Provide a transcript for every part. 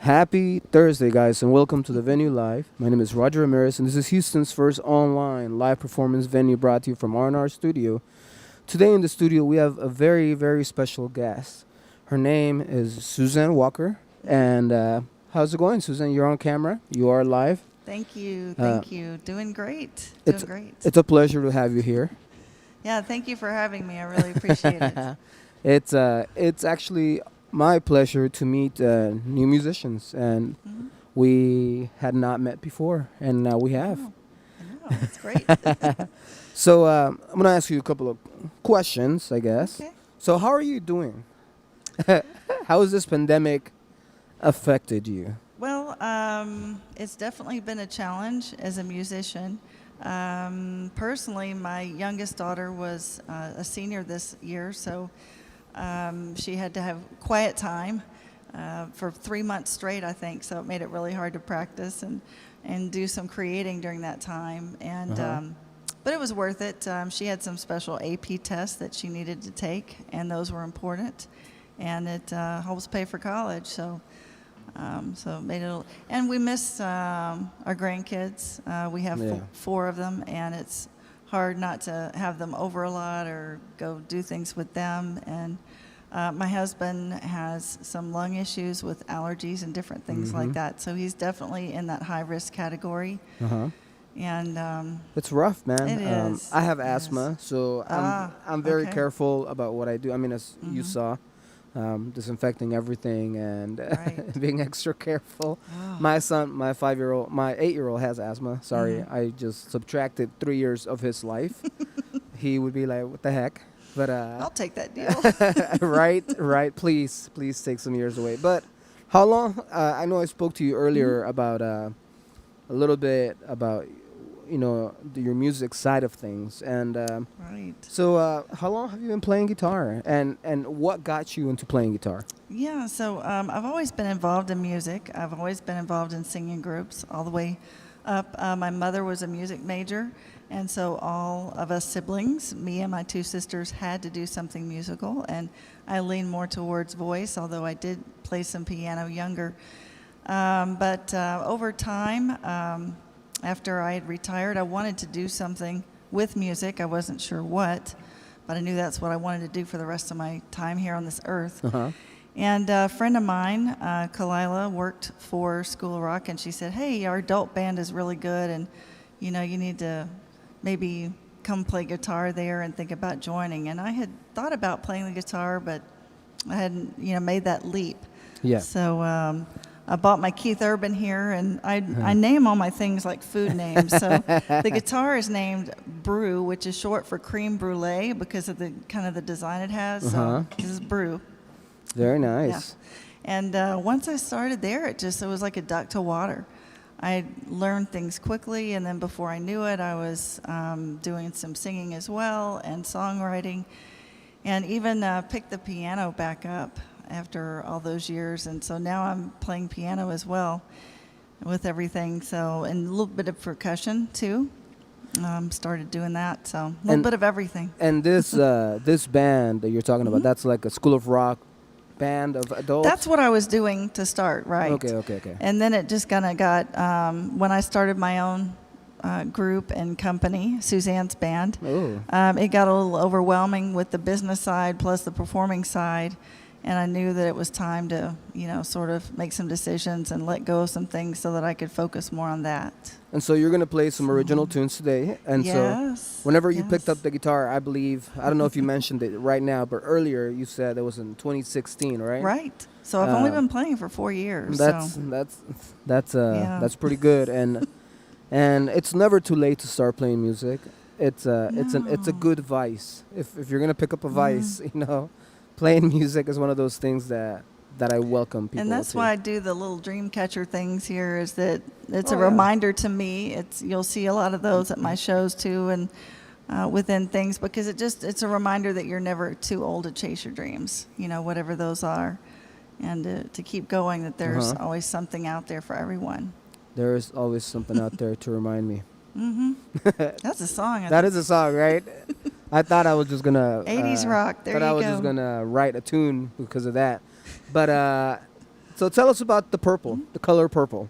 Happy Thursday, guys, and welcome to the Venue Live. My name is Roger Ramirez, and this is Houston's first online live performance venue brought to you from R&R Studio. Today in the studio, we have a very, very special guest. Her name is Suzanne Walker, and how's it going, Suzanne? You're on camera. You are live. Thank you. Uh, Thank you. Doing great. it's Doing great. it's a pleasure to have you here. Yeah, thank you for having me. I really appreciate it. It's actually my pleasure to meet new musicians, and Mhm. we had not met before, and now we have. Oh, I know. It's great. So I'm gonna ask you a couple of questions, I guess. Okay. So how are you doing? How has this pandemic affected you? Well, it's definitely been a challenge as a musician. Personally, my youngest daughter was a senior this year, so she had to have quiet time for 3 months straight, I think. So it made it really hard to practice and do some creating during that time. And Uh-huh. but it was worth it. She had some special AP tests that she needed to take, and those were important. And it helps pay for college. So it made it. And we miss our grandkids. We have Yeah. four of them, and it's hard not to have them over a lot or go do things with them. And my husband has some lung issues with allergies and different things like Mhm. that. So he's definitely in that high risk category. Uh-huh. And It's rough, man. It is. I have It asthma, is. so Ah, I'm very okay. careful about what I do. I mean, as you Mhm. saw, disinfecting everything and Right. being extra careful. Oh. My son, my 8-year-old has asthma. Sorry, Mhm. I just subtracted 3 years of his life. He would be like, "What the heck?" But I'll take that deal. right. Please take some years away. But how long? I know I spoke to you earlier about a little bit about your music side of things, and Right. so how long have you been playing guitar, and what got you into playing guitar? Yeah, so I've always been involved in music. I've always been involved in singing groups all the way up. My mother was a music major, and so all of us siblings, me and my two sisters, had to do something musical. And I leaned more towards voice, although I did play some piano younger. But over time, after I had retired, I wanted to do something with music. I wasn't sure what, but I knew that's what I wanted to do for the rest of my time here on this earth. Uh-huh. And a friend of mine, Kalila, worked for School of Rock, and she said, "Hey, our adult band is really good, and you need to maybe come play guitar there and think about joining." And I had thought about playing the guitar, but I hadn't, made that leap. Yeah. So I bought my Keith Urban here, and I name all my things like food names. So the guitar is named Brew, which is short for cream brulee because of the kind of the design it has. Uh-huh. So this is Brew. Very Yeah. nice. And once I started there, it was like a duck to water. I learned things quickly, and then before I knew it, I was doing some singing as well and songwriting, and even picked the piano back up after all those years. And so now I'm playing piano as well with everything. So, and a little bit of percussion too. Started doing that. So a little And- bit of everything. And this band that you're talking about, Mhm. that's like a School of Rock band of adults. That's what I was doing to start, right? Okay. And then it just kind of got, when I started my own group and company, Suzanne's band, Oh. it got a little overwhelming with the business side plus the performing side. And I knew that it was time to, sort of make some decisions and let go of some things so that I could focus more on that. And so you're gonna play some original tunes today. And so Yes. whenever you picked yes. up the guitar, I believe, I don't know if you mentioned it right now, but earlier you said it was in 2016, right? Right. So I've only Um, been playing for 4 years. That's so. Yeah. that's pretty good, and it's never too late to start playing music. It's a No. good vice. If you're gonna pick up a Mhm. vice, playing music is one of those things that I welcome people. And that's to. why I do the little dream catcher things here, is that it's Oh, a yeah. reminder to me. You'll see a lot of those at my shows too, and within things, because it's a reminder that you're never too old to chase your dreams, whatever those are, and to keep going, that there's Uh-huh. always something out there for everyone. There is always something out there to remind me. Hmm That's a song. That is a song, right? I thought I was just gonna 80s rock. There thought you I was go. just gonna write a tune because of that, but So tell us about the purple, the color purple.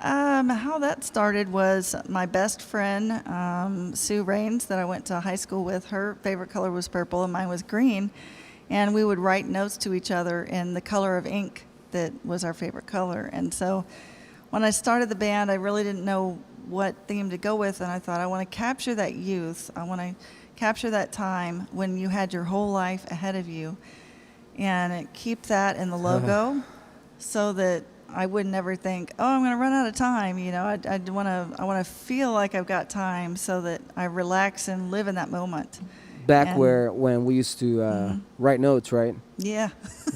How that started was my best friend, Sue Rains, that I went to high school with. Her favorite color was purple, and mine was green. And we would write notes to each other in the color of ink that was our favorite color. And so when I started the band, I really didn't know what theme to go with, and I thought, I want to capture that youth. I want to capture that time when you had your whole life ahead of you, and keep that in the logo so that I would never think, oh, I'm going to run out of time. You know, I want to feel like I've got time so that I relax and live in that moment. Back And- when we used to write notes, right? Yeah.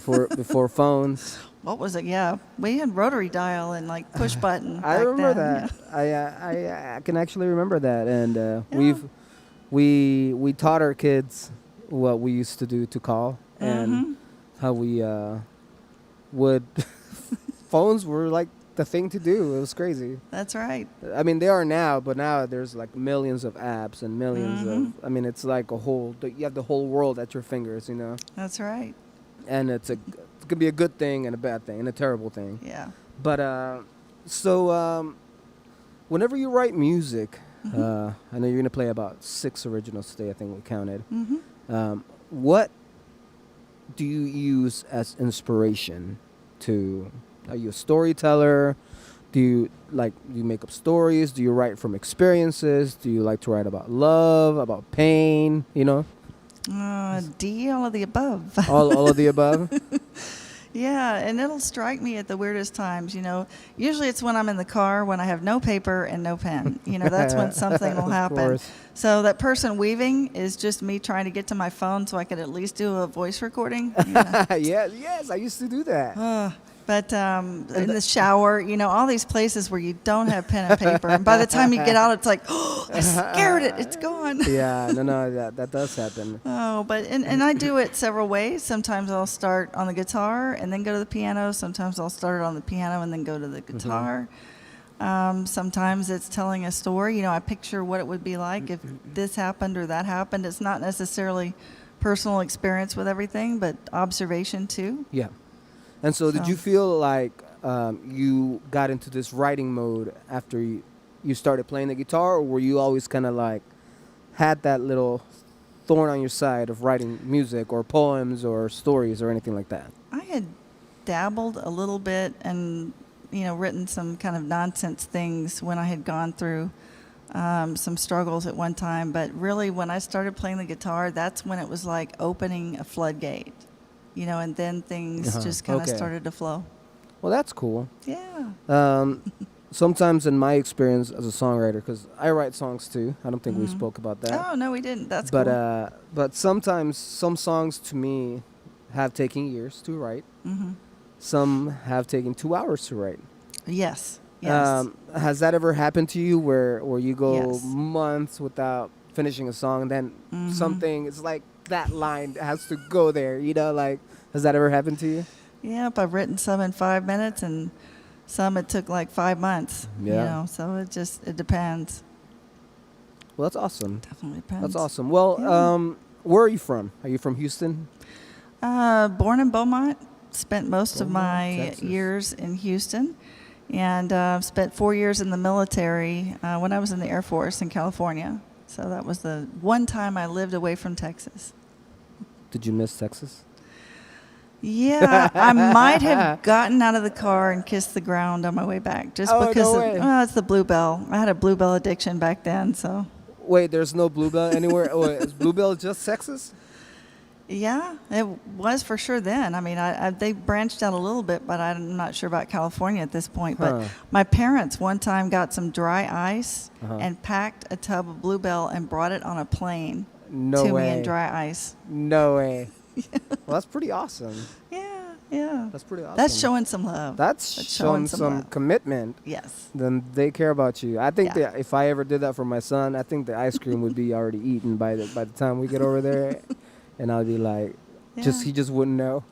Before phones. What was it? Yeah, we had rotary dial and like push button. I back remember then. that. I can actually remember that, and Yeah. we taught our kids what we used to do to call and Mhm. how we would. Phones were like the thing to do. It was crazy. That's right. I mean, they are now, but now there's like millions of apps and 1000000s of. I mean, it's like you have the whole world at your fingers, you know. That's right. And it could be a good thing and a bad thing and a terrible thing. Yeah. But whenever you write music, I know you're gonna play about 6 originals today. I think we counted. What do you use as inspiration to? Are you a storyteller? Do you make up stories? Do you write from experiences? Do you like to write about love, about pain? You know, D, all of the above. all of the above. Yeah, and it'll strike me at the weirdest times. You know, usually it's when I'm in the car when I have no paper and no pen. You know, that's when something will Of happen. course. So that person weaving is just me trying to get to my phone so I could at least do a voice recording. You know? Yes, I used to do that. But in the shower, you know, all these places where you don't have pen and paper, and by the time you get out, it's like, oh, I scared it, it's gone. Yeah, no, that does happen. Oh, but and I do it several ways. Sometimes I'll start on the guitar and then go to the piano. Sometimes I'll start on the piano and then go to the guitar. Sometimes it's telling a story. You know, I picture what it would be like if this happened or that happened. It's not necessarily personal experience with everything, but observation too. Yeah. And so, did you feel like you got into this writing mode after you started playing the guitar, or were you always kind of like had that little thorn on your side of writing music or poems or stories or anything like that? I had dabbled a little bit and, you know, written some kind of nonsense things when I had gone through some struggles at one time. But really, when I started playing the guitar, that's when it was like opening a floodgate. You know, and then things just kind of started to flow. Well, that's cool. Yeah. Sometimes in my experience as a songwriter, because I write songs too. I don't think we spoke about that. Oh, no, we didn't. That's cool. But sometimes some songs to me have taken years to write. Some have taken 2 hours to write. Yes. Yes. Has that ever happened to you where you go Yes. months without finishing a song, and then something is like that line has to go there, you know, like, has that ever happened to you? Yep, I've written some in 5 minutes and some it took like 5 months. Yeah. You know, so it depends. Well, that's awesome. Definitely depends. That's awesome. Well, Yeah. where are you from? Are you from Houston? Born in Beaumont, spent most of Beaumont, my Texas. years in Houston, and spent 4 years in the military when I was in the Air Force in California. So that was the one time I lived away from Texas. Did you miss Texas? Yeah, I might have gotten out of the car and kissed the ground on my way back, just Oh, because no way. it's the Bluebell. I had a Bluebell addiction back then, so Wait, there's no Bluebell anywhere? Is Bluebell just Texas? yeah, it was for sure then. I mean, they branched out a little bit, but I'm not sure about California at this point. Huh. But my parents one time got some dry ice Uh-huh. and packed a tub of Bluebell and brought it on a plane No to way. me in dry ice. No way. Well, that's pretty awesome. Yeah. That's pretty awesome. That's showing some love. That's showing some love. commitment. Yes. Then they care about you. I think Yeah. that if I ever did that for my son, I think the ice cream would be already eaten by the time we get over there, and I'd be like, Yeah. he just wouldn't know.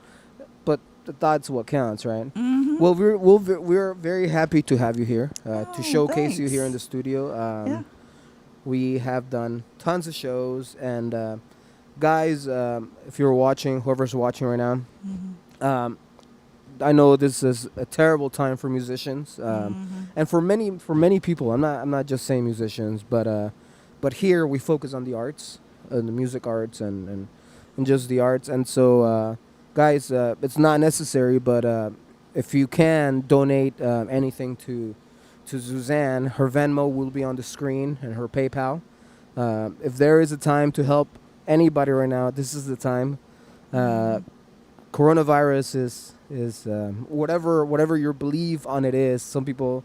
But the thought's what counts, right? Mm-hmm. Well, we're very happy to have you here to showcase you here in thanks. the studio. Yeah. We have done tons of shows, and guys, if you're watching, whoever's watching right now, Mm-hmm. I know this is a terrible time for musicians, and for many people. I'm not just saying musicians, but here we focus on the arts, the music arts, and just the arts. And so, guys, it's not necessary, but if you can donate anything to Suzanne, her Venmo will be on the screen and her PayPal. If there is a time to help anybody right now, this is the time. Coronavirus is whatever your belief on it is. Some people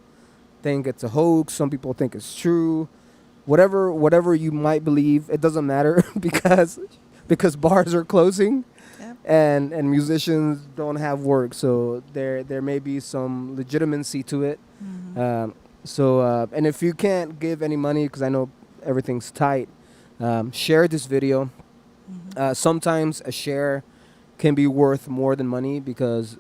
think it's a hoax. Some people think it's true. Whatever you might believe, it doesn't matter because bars are closing. Yep. And musicians don't have work, so there may be some legitimacy to it. And if you can't give any money, because I know everything's tight, share this video. Sometimes a share can be worth more than money, because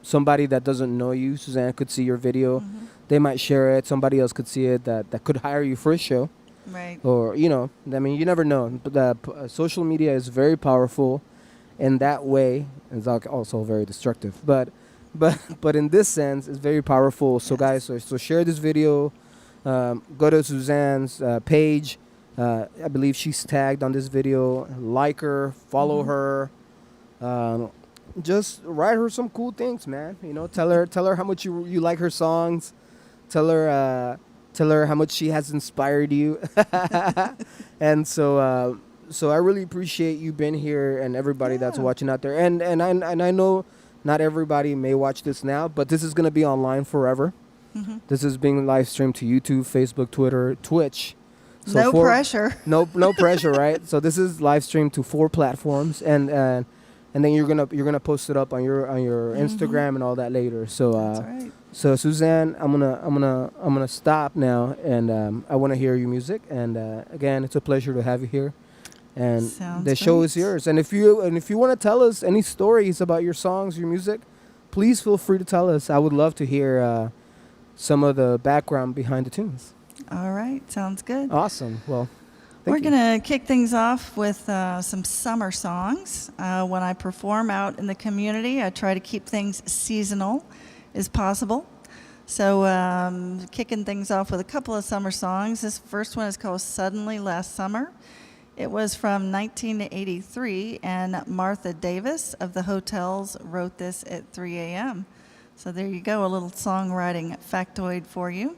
somebody that doesn't know you, Suzanne, could see your video. They might share it. Somebody else could see it that could hire you for a show. Right. Or, I mean, you never know. But social media is very powerful in that way. It's also very destructive. But in this sense, it's very powerful. So, guys, so share this video. Go to Suzanne's page. I believe she's tagged on this video. Like her, follow her. Just write her some cool things, man. Tell her how much you like her songs. Tell her how much she has inspired you. And so I really appreciate you being here, and everybody that's watching out there. And I know not everybody may watch this now, but this is going to be online forever. This is being live streamed to YouTube, Facebook, Twitter, Twitch. So no pressure. No pressure, right? So this is live streamed to 4 platforms, and then you're gonna post it up on your Instagram and all that later. So That's right. so Suzanne, I'm gonna stop now, and I want to hear your music. And again, it's a pleasure to have you here. And Sounds the show great. is yours. And if you want to tell us any stories about your songs, your music, please feel free to tell us. I would love to hear some of the background behind the tunes. All right. Sounds good. Awesome. Well, We're going to kick things off with some summer songs. When I perform out in the community, I try to keep things seasonal as possible. So kicking things off with a couple of summer songs. This first one is called Suddenly Last Summer. It was from 1983, and Martha Davis of the Hotels wrote this at 3 a.m. So there you go, a little songwriting factoid for you.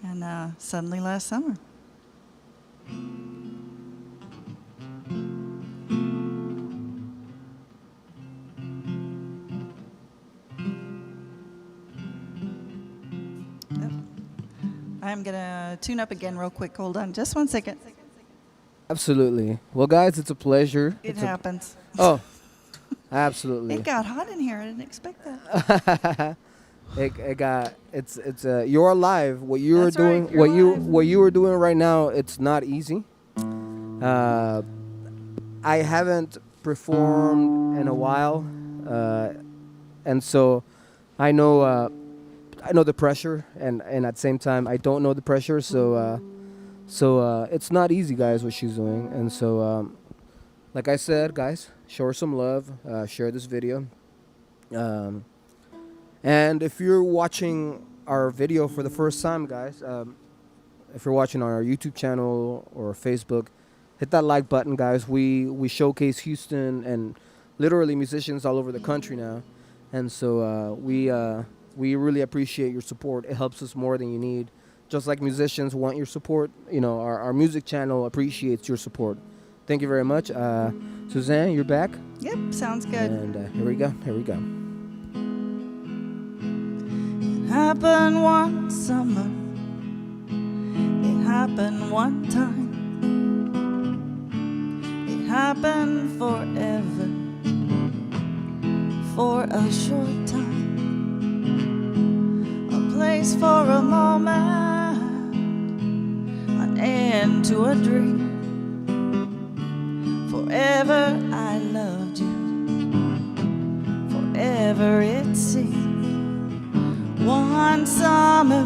And Suddenly Last Summer. I'm going to tune up again real quick. Hold on just 1 second. Absolutely. Well, guys, it's a pleasure. It happens. Oh, absolutely. It got hot in here. I didn't expect that. You're alive. What you were That's right, doing, you're alive. what you were doing right now, it's not easy. I haven't performed in a while, and so I know the pressure, and at the same time I don't know the pressure. So it's not easy, guys, what she's doing. And so, like I said, guys, show her some love. Share this video. And if you're watching our video for the first time, guys, if you're watching on our YouTube channel or Facebook, hit that like button, guys. We showcase Houston and literally musicians all over the country now. And so we really appreciate your support. It helps us more than you need. Just like musicians want your support, our music channel appreciates your support. Thank you very much. Suzanne, you're back. Yep, sounds good. And here we go. It happened one summer. It happened one time. It happened forever. For a short time. A place for a moment. An end to a dream. Forever I loved you. Forever it seemed. One summer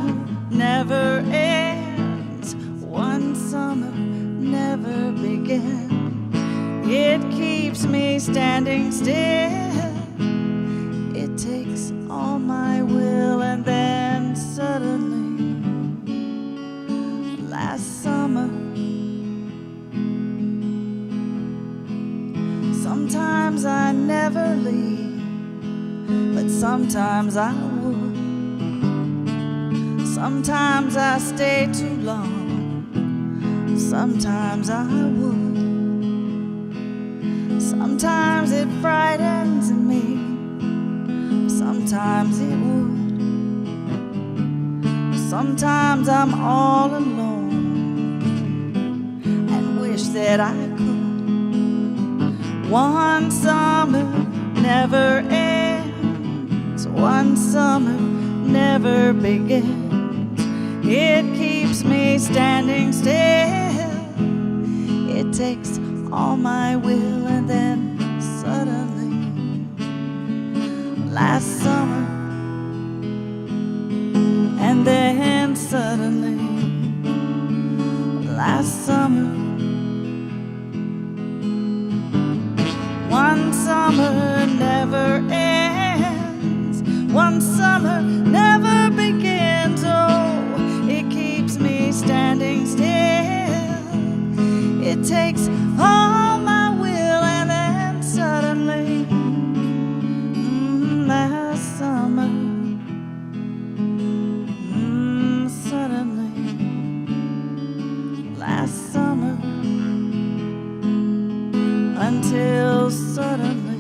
never ends. One summer never began. It keeps me standing still. It takes Sometimes I never leave, but sometimes I would. Sometimes I stay too long, sometimes I would. Sometimes it frightens me, sometimes it would. Sometimes I'm all alone and wish that I could. One summer never ends, one summer never begins. It keeps me standing still. It takes all my will, and then suddenly, last summer, and then suddenly, last summer. One summer never ends, one summer never begins. Oh, it keeps me standing still. It takes all my will, and then suddenly, last summer, suddenly, last summer, until suddenly,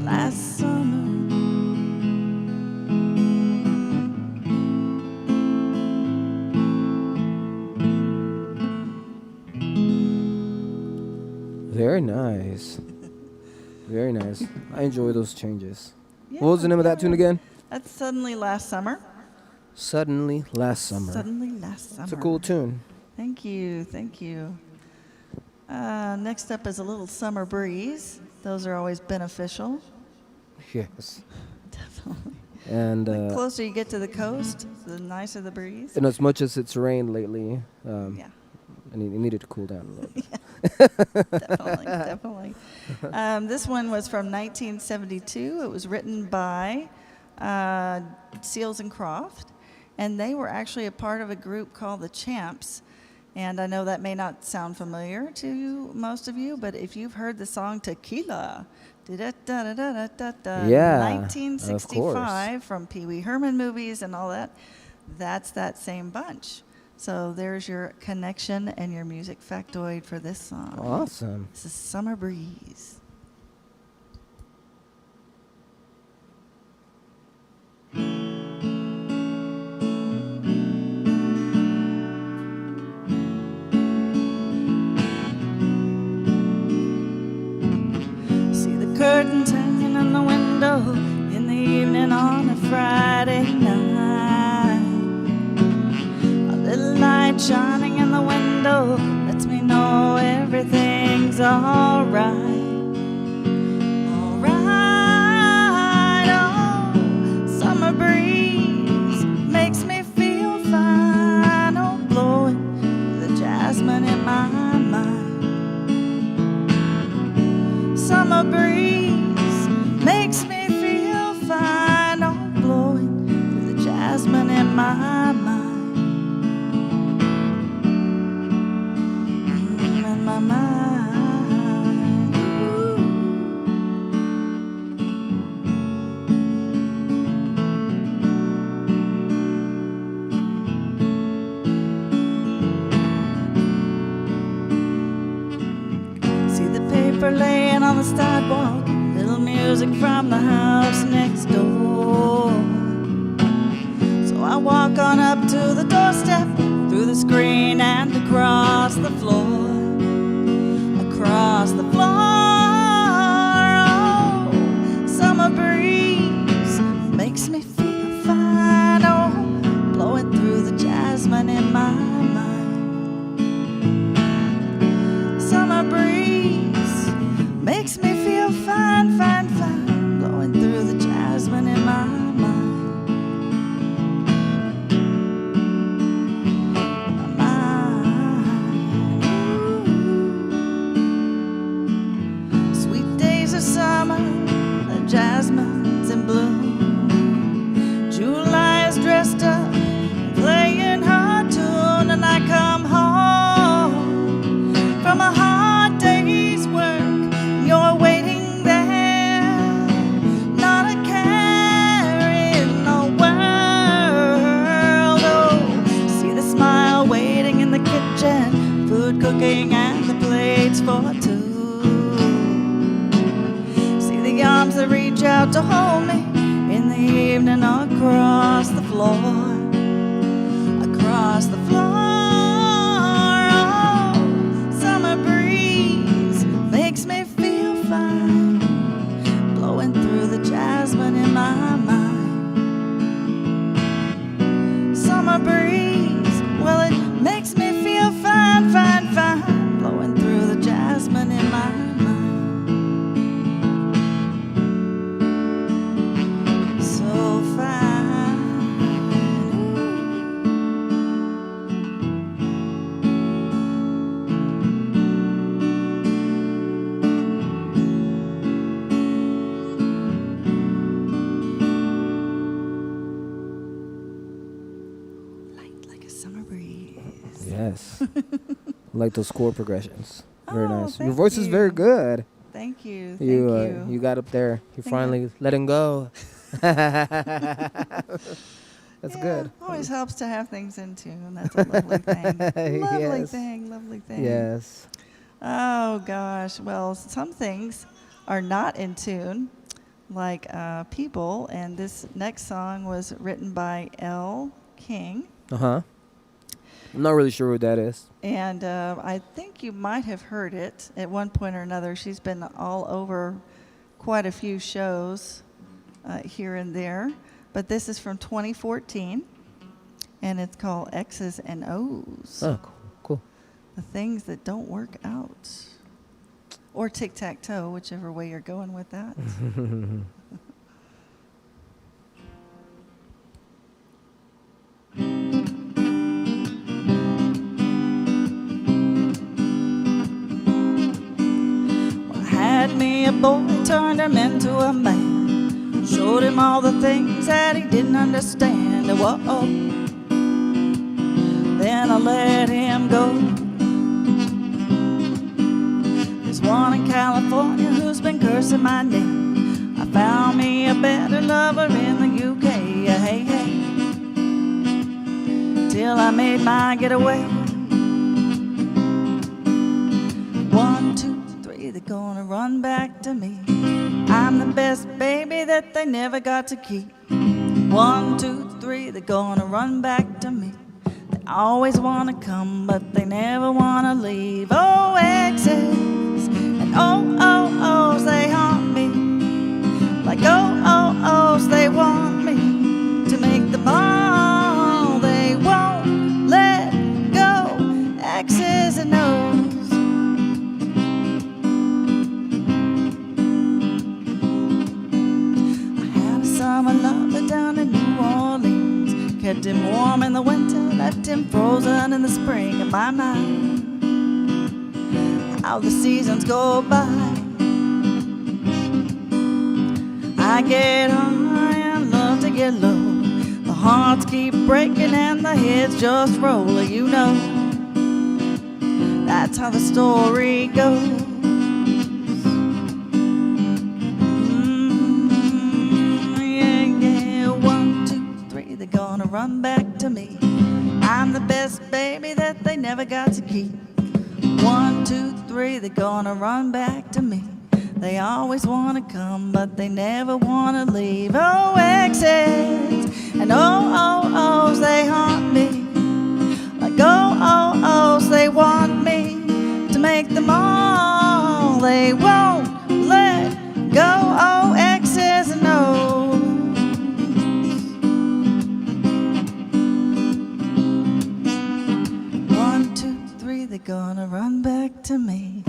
last summer. Very nice. Very nice. I enjoy those changes. Yeah, What was the name of that yeah. tune again? That's Suddenly Last Summer. Suddenly Last Summer. Suddenly Last Summer. It's a cool tune. Thank you, thank you. Next up is a little summer breeze. Those are always beneficial. Yes. Definitely. And The closer you get to the coast, the nicer the breeze. and as much as it's rained lately, Yeah, it needed to cool down a little bit. definitely, definitely. This one was from 1972. It was written by Seals and Croft, and they were actually a part of a group called the Champs. And I know that may not sound familiar to most of you, but if you've heard the song Tequila, Yeah, 1965 from Pee Wee Herman movies and all that, that's that same bunch. So there's your connection and your music factoid for this song. Awesome. This is Summer Breeze. Curtains hanging in the window in the evening on a Friday night. A little light shining in the window lets me know everything's alright. Alright, oh, summer breeze makes me feel fine. Oh, blowing the jasmine in my mind. Summer breeze makes me feel fine. Oh, blowing through the jasmine in my mind. In my mind. Ooh. See the paper laying on the sidewalk, little music from the house next door. So I walk on up to the doorstep, through the screen and across the floor. Across the floor, oh, summer breeze makes me feel fine. Oh, blowing through the jasmine in my mind. Summer breeze makes me feel fine, fine, fine, blowing through the jasmine in my mind. My mind. Ooh. Sweet days of summer, the jasmine's in bloom. July is dressed up, playing her tune, and I come home from a hard day's work. arms that reach out to hold me in the evening across the floor, across the floor. Oh, summer breeze makes me feel fine, blowing through the jasmine in my mind. Summer breeze, well, it makes me feel fine, fine, fine, blowing through the jasmine in my mind. So fine. Light like a summer breeze. Yes. I like those chord progressions. Very Oh, nice. Your thank voice is very you. good. Thank you. You got up there. You Thank finally letting go. That's Yeah, good. always helps to have things in tune. That's a lovely thing. Lovely Yes. thing, lovely thing. Yes. Oh gosh. Well, some things are not in tune, like people. And this next song was written by Elle King. Uh-huh. I'm not really sure who that is. And I think you might have heard it at one point or another. She's been all over quite a few shows here and there. But this is from 2014, and it's called X's and O's. Oh, cool. The things that don't work out. Or tic-tac-toe, whichever way you're going with that. Well, I had me a boy, turned him into a man. Showed him all the things that he didn't understand. Whoa. Then I let him go. There's one in California who's been cursing my name. I found me a better lover in the UK. Hey, hey. Till I made my getaway. 1, 2, 3, they're gonna run back to me. I'm the best baby that they never got to keep. 1, 2, 3, they're gonna run back to me. They always wanna come, but they never wanna leave. Oh, exes and oh, they haunt me. Like oh, they want me to make them all. They won't let go. X's and O's. Summer lover down in New Orleans, kept him warm in the winter, left him frozen in the spring. In my mind, how the seasons go by. I get high and love to get low. The hearts keep breaking and the heads just roll. You know, that's how the story goes. Gonna run back to me. I'm the best baby that they never got to keep. 1, 2, 3, they're gonna run back to me. They always wanna come, but they never wanna leave. Oh, exes and oh, they haunt me. Like oh, they want me to make them all. They won't let go. Oh, exes and O's. 1, 2, 3, they're gonna run back to me.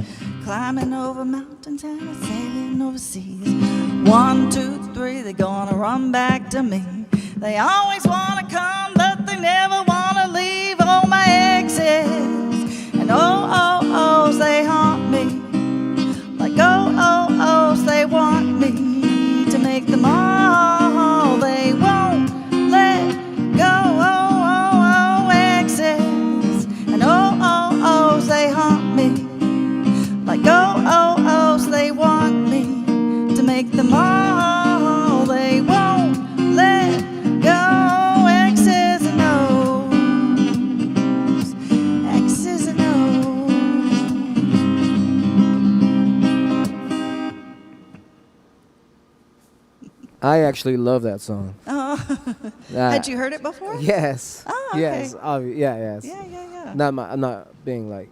Climbing over mountains and sailing over seas. 1, 2, 3, they're gonna run back to me. They always wanna come, but they never wanna leave. Oh, my exes and oh, they haunt me. Like oh, they want me to make them all. They won't let go. Oh, exes and oh, they haunt me. Like oh, they want me to make them all. They won't let go. X's and O's. I actually love that song. Oh, Uh, had you heard it before? yes. Oh, okay. Yes. Yeah. Yes. Yeah, yeah, yeah. I'm not being like.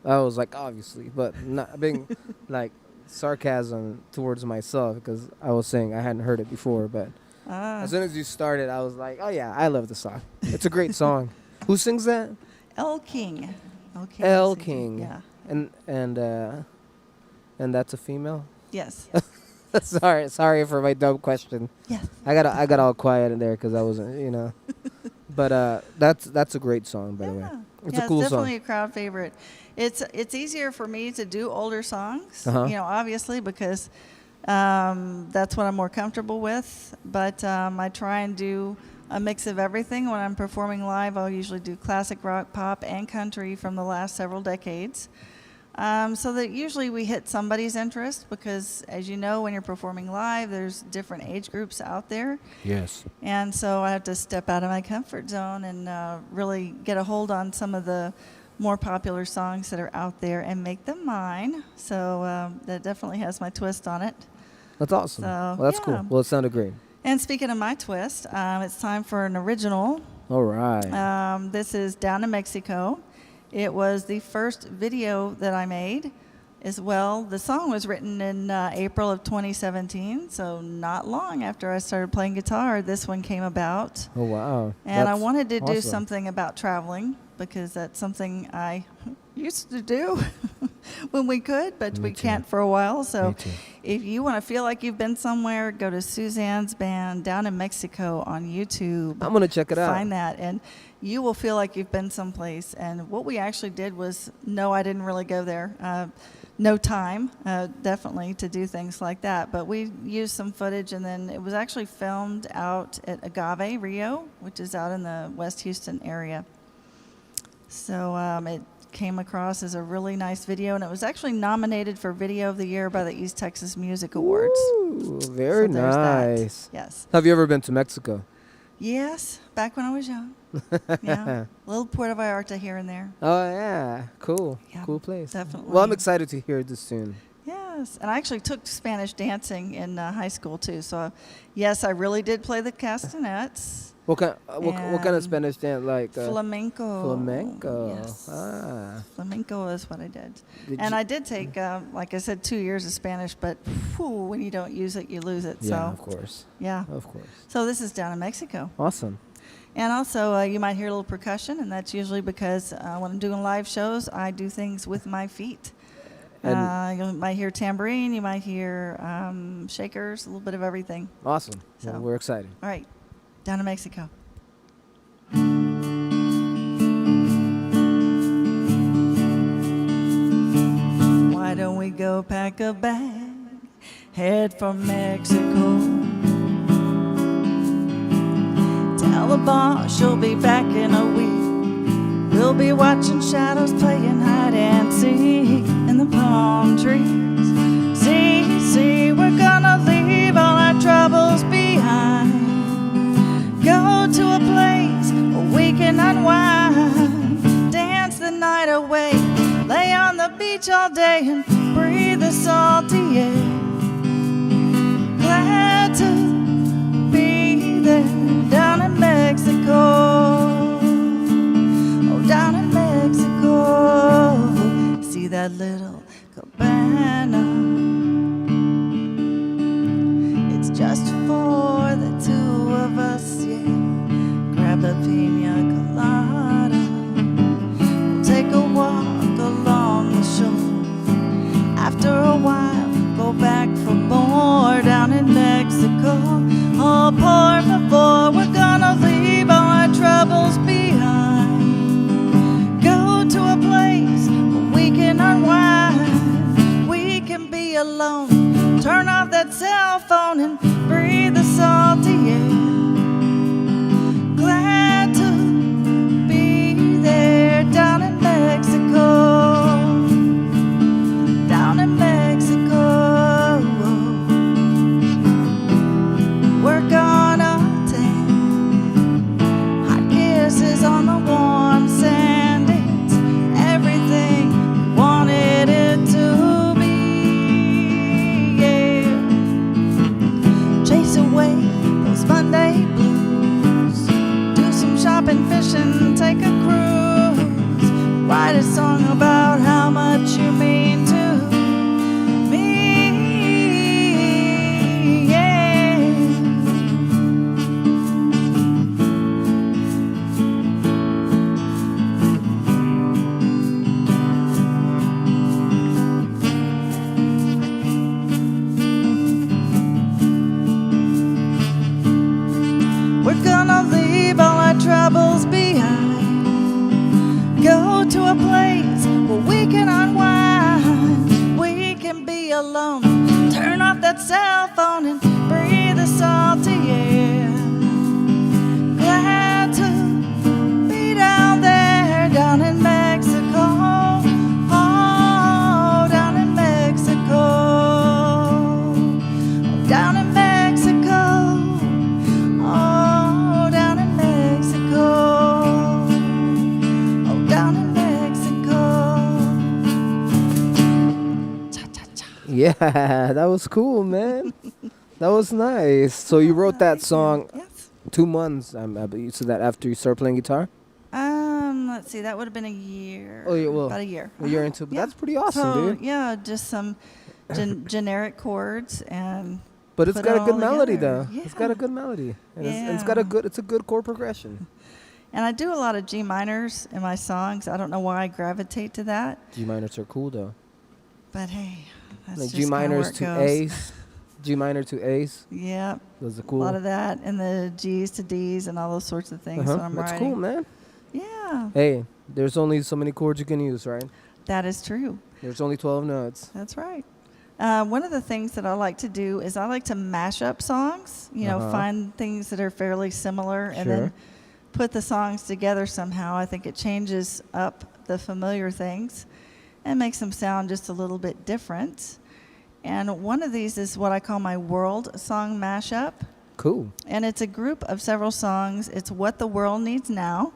I was like obviously, but not being like sarcasm towards myself because I was saying I hadn't heard it before. But Ah, as soon as you started, I was like, oh yeah, I love the song. It's a great song. Who sings that? L. King. L. King. L. sings it. King. Yeah. And and that's a female. Yes. Sorry for my dumb question. Yes. I got all quiet in there because I wasn't, you know. But that's a great song, by the way. Yeah. It's Yeah, a cool it's definitely song. a crowd favorite. It's easier for me to do older songs, Uh-huh. obviously because that's what I'm more comfortable with. But I try and do a mix of everything when I'm performing live. I'll usually do classic rock, pop, and country from the last several decades. So that usually we hit somebody's interest because, as you know, when you're performing live, there's different age groups out there. Yes. And so I have to step out of my comfort zone and really get a hold on some of the more popular songs that are out there and make them mine. So that definitely has my twist on it. That's awesome. So, Well, that's yeah. cool. Well, it sounded great. And speaking of my twist, it's time for an original. All right. This is Down in Mexico. It was the first video that I made as well. The song was written in April of 2017, so not long after I started playing guitar, this one came about. Oh wow. And I That's wanted to do awesome. something about traveling because that's something I used to do when we could, but Me we too. can't for a while. So Me too. if you want to feel like you've been somewhere, go to Suzanne's band Down in Mexico on YouTube. I'm gonna check it out. Find that, and you will feel like you've been someplace. And what we actually did was, no, I didn't really go there. No time, definitely, to do things like that. But we used some footage, and then it was actually filmed out at Agave, Rio, which is out in the West Houston area. So it came across as a really nice video, and it was actually nominated for Video of the Year by the East Texas Music Awards. Ooh, very So there's that. nice. Yes. Have you ever been to Mexico? Yes, back when I was young. Yeah, a little Puerto Vallarta here and there. Oh yeah, cool. Yeah, Cool place. definitely. Well, I'm excited to hear this soon. Yes, and I actually took Spanish dancing in high school too. So, yes, I really did play the castanets. What kind? What kind of And Spanish dance? Like Flamenco. flamenco. Yes. Ah. Flamenco is what I did. Did And you- I did take, like I said, 2 years of Spanish, but whew, when you don't use it, you lose it. Yeah, So, of course. yeah. Of course. So this is down in Mexico. Awesome. And also, you might hear a little percussion, and that's usually because when I'm doing live shows, I do things with my feet. And You might hear tambourine, you might hear shakers, a little bit of everything. awesome. So- Well, we're excited. All right, down in Mexico. Why don't we go pack a bag, head for Mexico? Tell the boss she'll be back in a week. We'll be watching shadows playing hide and seek in the palm trees. See, we're gonna leave all our troubles behind. Go to a place where we can unwind, dance the night away, lay on the beach all day and breathe the salty air. Glad to be there down in Mexico. Oh, down in Mexico. See that little cabana? It's just for the two of us, yeah. Grab a pina colada. We'll take a walk along the shore. After a while, go back for more down in Mexico. Oh, por favor, we're gonna leave all our troubles behind. Go to a place where we can unwind. We can be alone. Turn off that cell phone and breathe the salty air. Glad to be there down in Mexico. Down in Mexico. We're gonna take hot kisses on the warm sand. It's everything we wanted it to be. Yeah. Chase alone. Turn off that cell phone and breathe the salty air. Glad to be down there, down in Mexico. Oh, down in Mexico. Oh, down in Mexico. Oh, down in Mexico. Oh, down in Mexico. Cha cha cha. Yeah, that was cool, man. That was nice. So you wrote that song Yes. 2 months. You said that after you started playing guitar. Let's see. That would have been a year. Oh, yeah, well, about a year. A year into, but Yeah. that's pretty awesome, So dude. yeah, just some generic chords and. But it's put got it a good all melody, together. though. It's got a Yeah. good melody, and it's Yeah. it's a good chord progression. And I do a lot of G minors in my songs. I don't know why I gravitate to that, G minors are cool, though. but hey, that's Like just G minors to kinda where it goes. A's, G minor to A's. Yeah, Those are a cool. lot of that, and the G's to D's and all those sorts of things when I'm That's writing. cool, man. Yeah, Hey, there's only so many chords you can use, right? that is true. There's only 12 notes. That's right. One of the things that I like to do is I like to mash up songs, find things that are fairly similar and Sure. then put the songs together somehow. I think it changes up the familiar things and makes them sound just a little bit different. And one of these is what I call my world song mashup. Cool. And it's a group of several songs. It's What the World Needs Now,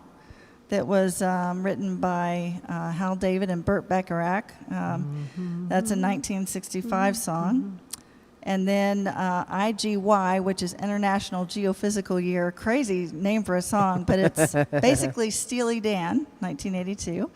that was written by Hal David and Burt Bacharach. That's a 1965 song. And then IGY, which is International Geophysical Year. Crazy name for a song, but it's basically Steely Dan, 1982.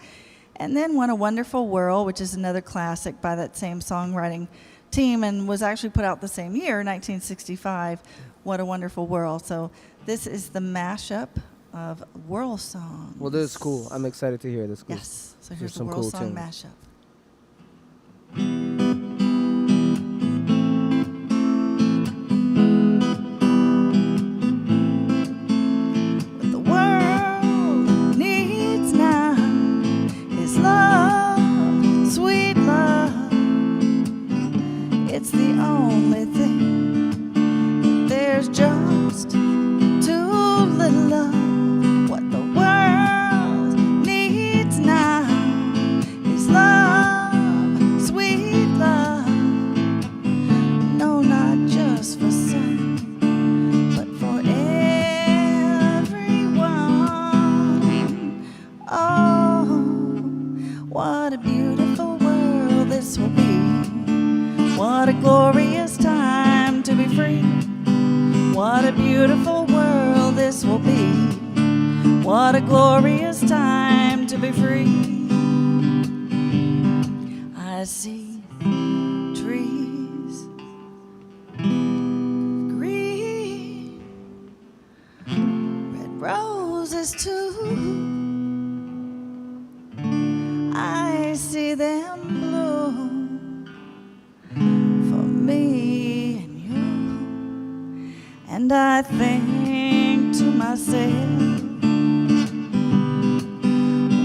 And then What a Wonderful World, which is another classic by that same songwriting team and was actually put out the same year, 1965, What a Wonderful World. So this is the mashup of world songs. Well, this is cool. I'm excited to hear this. Yes. So There's here's the some world cool song tunes. mashup. What the world needs now is love, sweet love. It's the only thing. There's just too little love. What the world needs now is love, sweet love. No, not just for some, but for everyone. Oh, what a beautiful world this will be. What a glorious time to be free. What a beautiful world this will be. What a glorious time to be free. I see trees green, red roses too. I see them bloom for me and you. And I think to myself,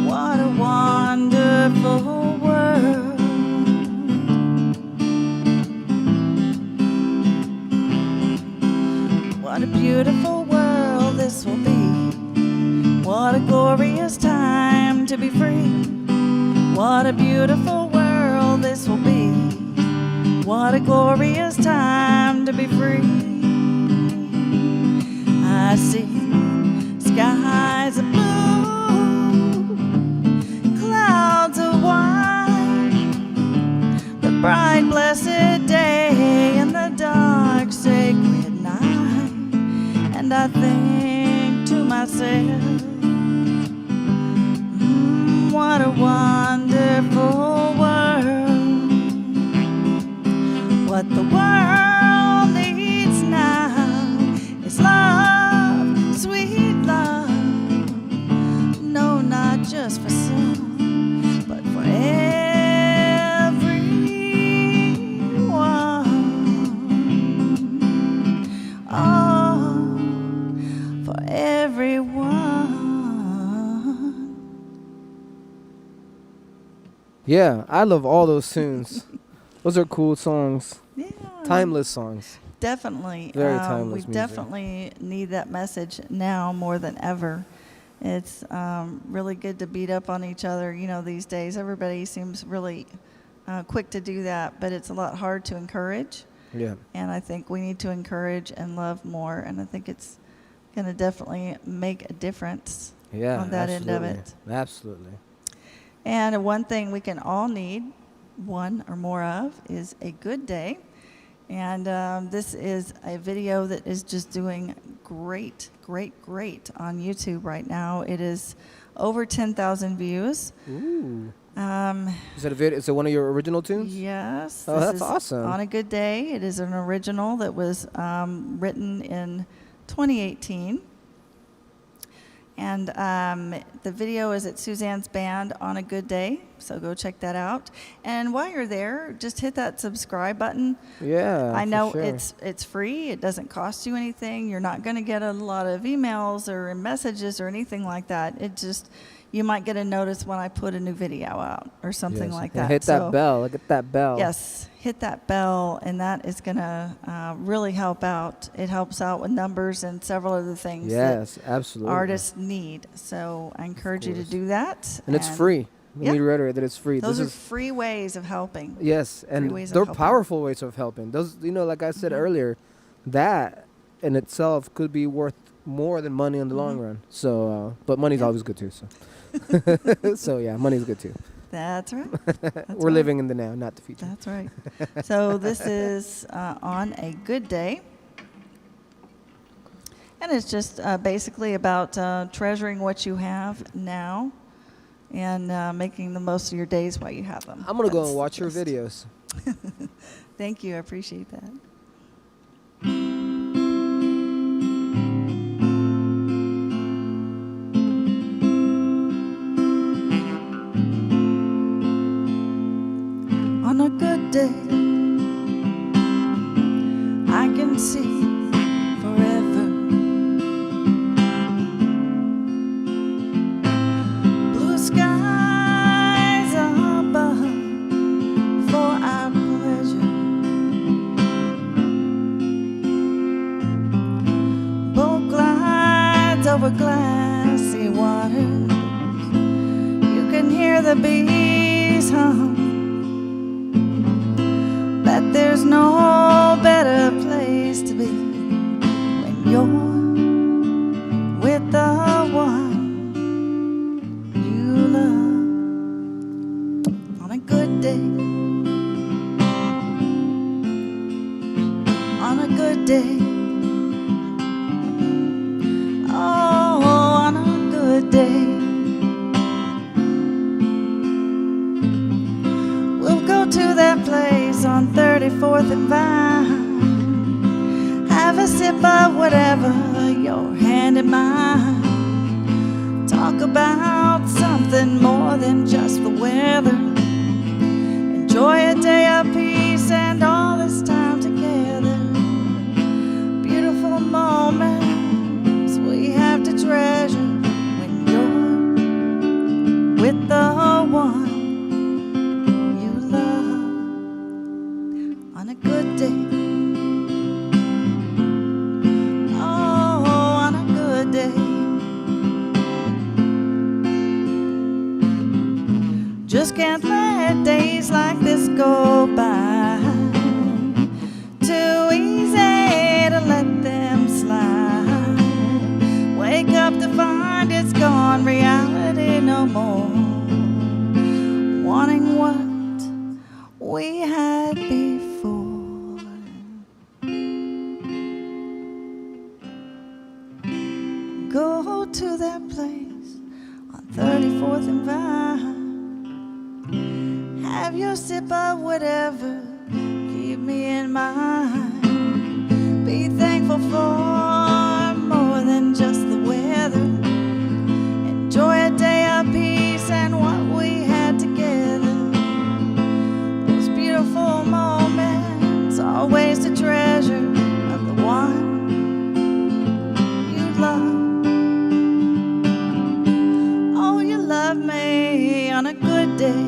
what a wonderful world. What a beautiful world this will be. What a glorious time to be free. What a beautiful world this will be. What a glorious time to be free. I see skies of blue, clouds of white, the bright blessed day and the dark sacred night. And I think to myself, what a wonderful world. What the world needs now is love, sweet love. No, not just for some, but for everyone. Oh, for everyone. Yeah, I love all those tunes. Those are cool songs. Yeah. Timeless songs. Definitely. Very We timeless music. definitely need that message now more than ever. It's really good to beat up on each other, these days. Everybody seems really quick to do that, but it's a lot hard to encourage. Yeah. And I think we need to encourage and love more. And I think it's going to definitely make a difference Yeah. on that absolutely. end of it. Absolutely. And one thing we can all need, one or more of, is a good day. And this is a video that is just doing great, great, great on YouTube right now. It is over 10,000 views. Ooh. Um, Is that a video? Is it one of your original tunes? yes. Oh, this that's is awesome. On a Good Day. It is an original that was written in 2018. And the video is at Suzanne's band, On a Good Day, so go check that out. And while you're there, just hit that subscribe button. Yeah. I for know sure. it's free. It doesn't cost you anything. You're not going to get a lot of emails or messages or anything like that. It just, you might get a notice when I put a new video out or something Yes. like Yeah, that. hit that bell. Look at that bell. Yes, hit that bell, and that is going to really help out. It helps out with numbers and several other things Yes, that absolutely. artists need. So I encourage you to course. do that. And it's free. We Yeah. need to reiterate that it's free. Those this are is free ways of helping. yes, and ways of they're helping. powerful ways of helping. Those, like I said Mhm. earlier, that in itself could be worth more than money in the long Mhm. run. So, but money's Yeah. always good too. So, so yeah, money's good too. That's right. That's We're right. living in the now, not the future. That's right. So this is On a Good Day. And it's just basically about treasuring what you have now and making the most of your days while you have them. I'm gonna go That's and the watch your gist. videos. Thank you. I appreciate that. On a good day, I can see forever. Blue skies above for our pleasure. Boat glides over glassy waters. You can hear the bees hum. That there's no better place to be when you're with the one you love. On a good day, on a good day, oh, on a good day, we'll go to that place on 34th and Vine. Have a sip of whatever, your hand in mine. Talk about something more than just the weather. Enjoy a day of peace and all this time together. Beautiful moments we have to treasure when you're with the one you love. On a good day, oh, on a good day, just can't let days like this go by. Too easy to let them slide. Wake up to find it's gone, reality no more. Wanting what we had before. Go to that place on 34th and Vine. Have your sip of whatever, keep me in mind. Be thankful for more than just the weather. Enjoy a day of peace and what we had together. Those beautiful moments, always to treasure of the one you love. Oh, you love me on a good day.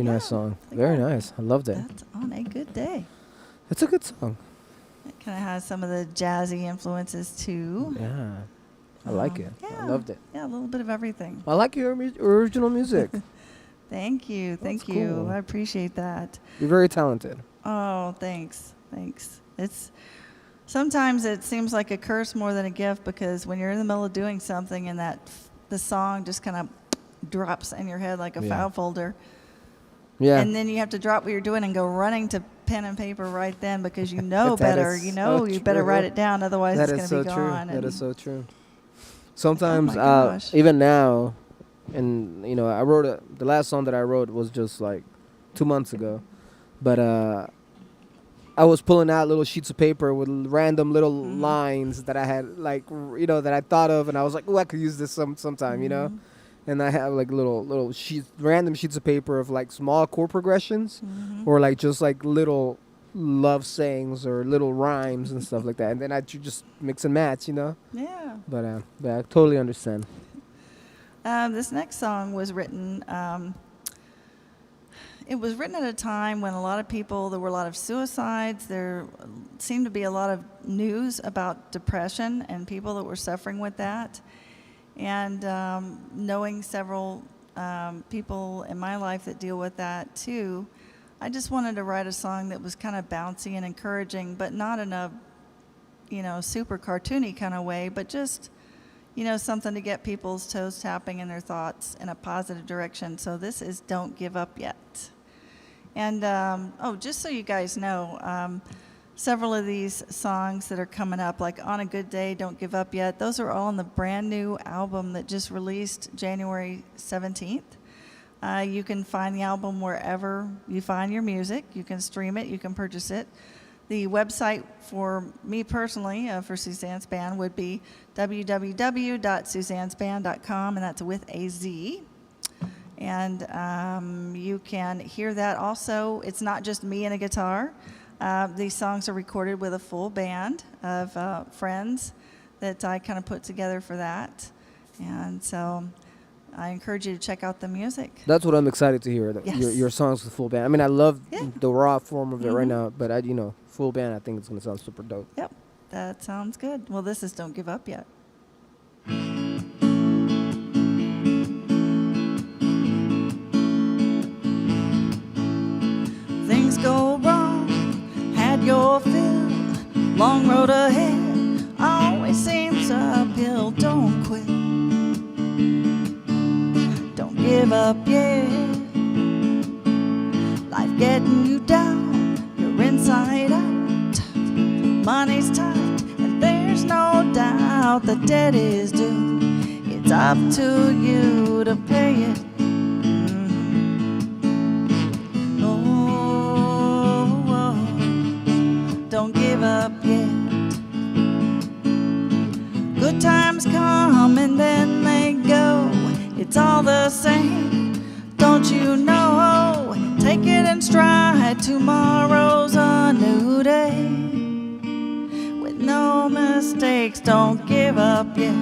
Very nice song. Very Yeah. nice. I loved it. That's on a good day. It's a good song. It kind of has some of the jazzy influences too. Yeah. I like it. I Yeah. loved it. Yeah, a little bit of everything. I like your original music. Thank you. Thank That's you. cool. I appreciate that. You're very talented. Oh, thanks. Thanks. It's sometimes it seems like a curse more than a gift because when you're in the middle of doing something and the song just kind of drops in your head like a Yeah. file folder, Yeah. and then you have to drop what you're doing and go running to pen and paper right then because you know That better. is You know so you better true. write it down, otherwise That it's is going to so be true. gone. That and- is so true. Sometimes, Oh my gosh. even now, and I wrote the last song that I wrote was just like 2 months ago, but I was pulling out little sheets of paper with random little Mhm. lines that I had that I thought of, and I was like, oh, I could use this sometime, Mhm. and I have like little random sheets of paper of like small chord progressions, Mhm. or like just like little love sayings or little rhymes and stuff like that, and then I just mix and match. Yeah. But I totally understand. This next song was written. It was written at a time when there were a lot of suicides. There seemed to be a lot of news about depression and people that were suffering with that. And knowing several people in my life that deal with that too, I just wanted to write a song that was kind of bouncy and encouraging, but not in a, super cartoony kind of way, but just, something to get people's toes tapping and their thoughts in a positive direction. So this is Don't Give Up Yet. And, just so you guys know, several of these songs that are coming up, like On a Good Day, Don't Give Up Yet, those are all on the brand new album that just released January 17th. You can find the album wherever you find your music. You can stream it. You can purchase it. The website for me personally, for Suzanne's band, would be www.suzannesband.com, and that's with a Z. And you can hear that also. It's not just me and a guitar. These songs are recorded with a full band of friends that I kind of put together for that. And so I encourage you to check out the music. That's what I'm excited to hear. Yes. Your songs with full band. I mean, I love Yeah. the raw form of it right Mhm. now, but full band, I think it's gonna sound super dope. Yep, that sounds good. Well, this is Don't Give Up Yet. Things go wrong, had your fill, long road ahead, always seems uphill. Don't quit, don't give up yet. Life getting you down, you're inside out, money's tight, and there's no doubt the debt is due. It's up to you to pay it. Don't give up yet. Good times come and then they go. It's all the same, don't you know? Take it in stride, tomorrow's a new day. With no mistakes, don't give up yet.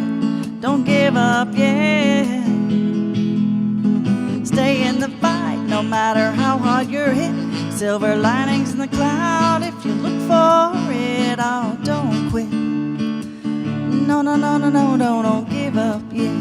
Don't give up yet. Stay in the fight, no matter how hard you're hit. Silver linings in the cloud if you look for it. Oh, don't quit. No, no, no, no, no, no, don't give up yet.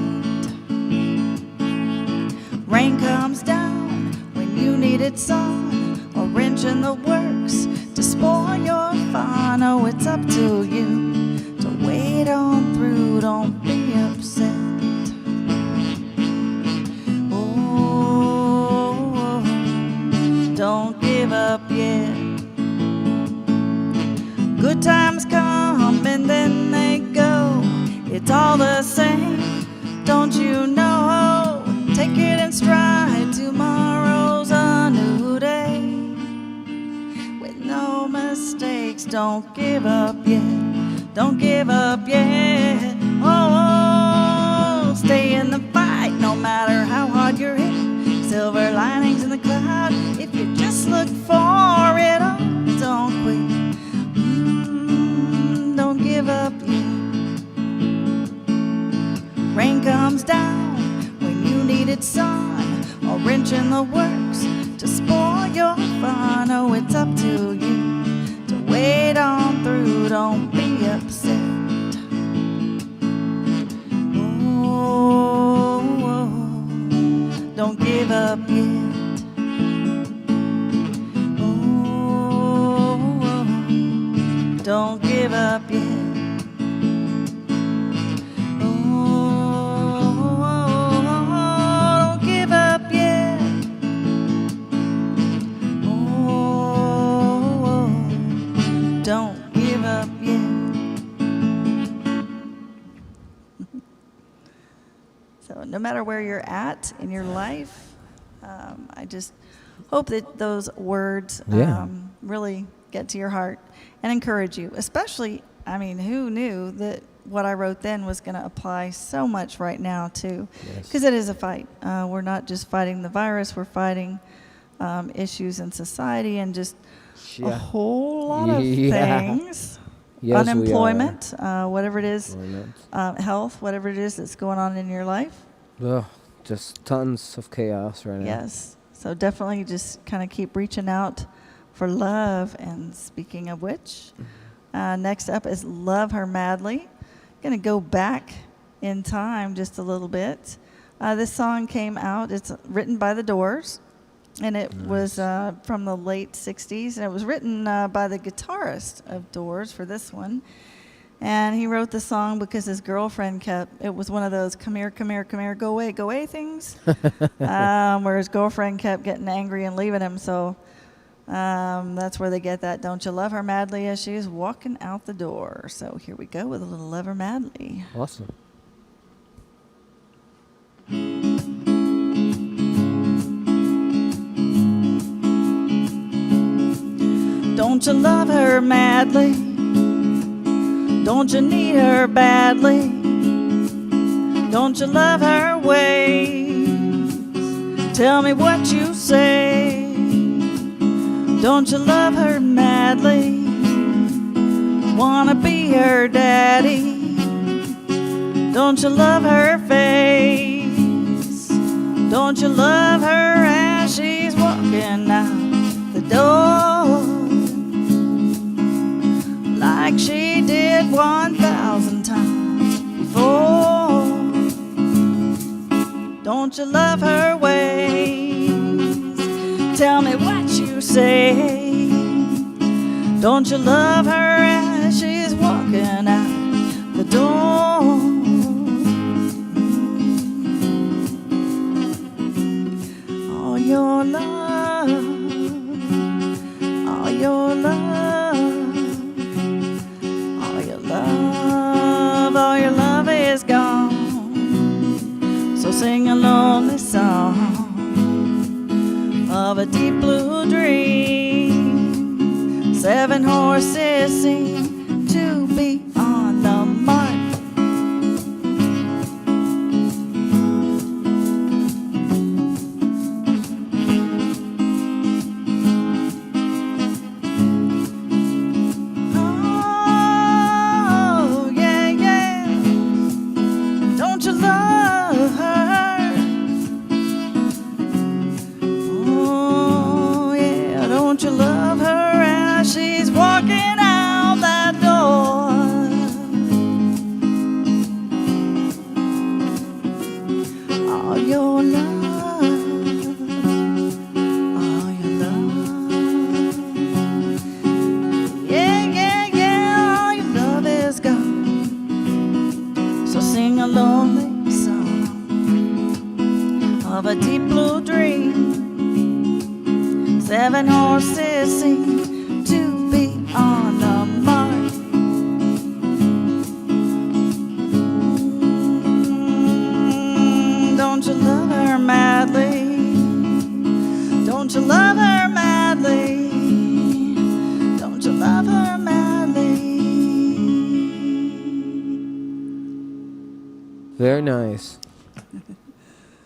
Rain comes down when you need it sun, or wrench in the works to spoil your fun. Oh, it's up to you to wait on through. Don't be upset. Don't give up yet. Good times come and then they go. It's all the same, don't you know? Take it in stride, tomorrow's a new day. With no mistakes, don't give up yet. Don't give up yet. Oh, stay in the fight, no matter how hard you're hit. Silver linings in the cloud if you just look for it. Oh, don't quit. Don't give up yet. Rain comes down when you needed sun, or wrench in the works to don't give up yet. Don't give up yet. Oh, don't give up yet. So no matter where you're at in your life, I just hope that those words really get to your heart and encourage you. Especially, I mean, who knew that what I wrote then was going to apply so much right now too? Because it is a fight. We're not just fighting the virus, we're fighting issues in society and just a whole lot of things. Yes, unemployment, whatever it is, health, whatever it is that's going on in your life. Ugh, just tons of chaos right now. Yes. So definitely just kind of keep reaching out for love. And speaking of which, next up is Love Her Madly. Going to go back in time just a little bit. This song came out. It's written by The Doors. And it was from the late 60s. And it was written by the guitarist of Doors for this one. And he wrote the song because his girlfriend it was one of those come here, go away things. Where his girlfriend kept getting angry and leaving him. So that's where they get that Don't You Love Her Madly as she's walking out the door. So here we go with a little Love Her Madly. Awesome. Don't you love her madly? Don't you need her badly? Don't you love her ways? Tell me what you say. Don't you love her madly? Wanna be her daddy? Don't you love her face? Don't you love her as she's walking out the door? Like she did 1,000 times before. Don't you love her ways? Tell me what you say. Don't you love her as she's walking out the door? All your love, all your love, all your love is gone. So sing a lonely song of a deep blue dream. 7 horses seem to be on the mark. Don't you love her as she's walking out that door? All your love, all your love. Yeah, all your love is gone. So sing a lonely song of a deep blue dream. 7 horses seem to be on the mark. Don't you love her madly? Don't you love her madly? Don't you love her madly? Very nice.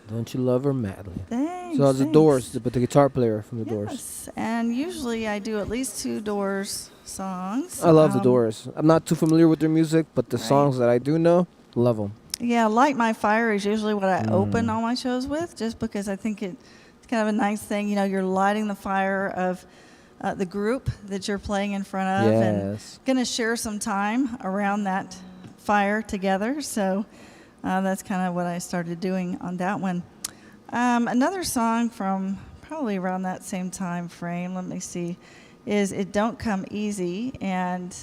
Don't you love her madly? Thanks. So the Doors, but the guitar player from the Doors. Yes, and usually I do at least 2 Doors songs. I love the Doors. I'm not too familiar with their music, but the Right. songs that I do know, love them. Yeah, Light My Fire is usually what I open all my shows with, just because I think it's kind of a nice thing. You know, you're lighting the fire of the group that you're playing in front of, and Yes. going to share some time around that fire together. So that's kind of what I started doing on that one. Another song from probably around that same time frame, let me see, is It Don't Come Easy. And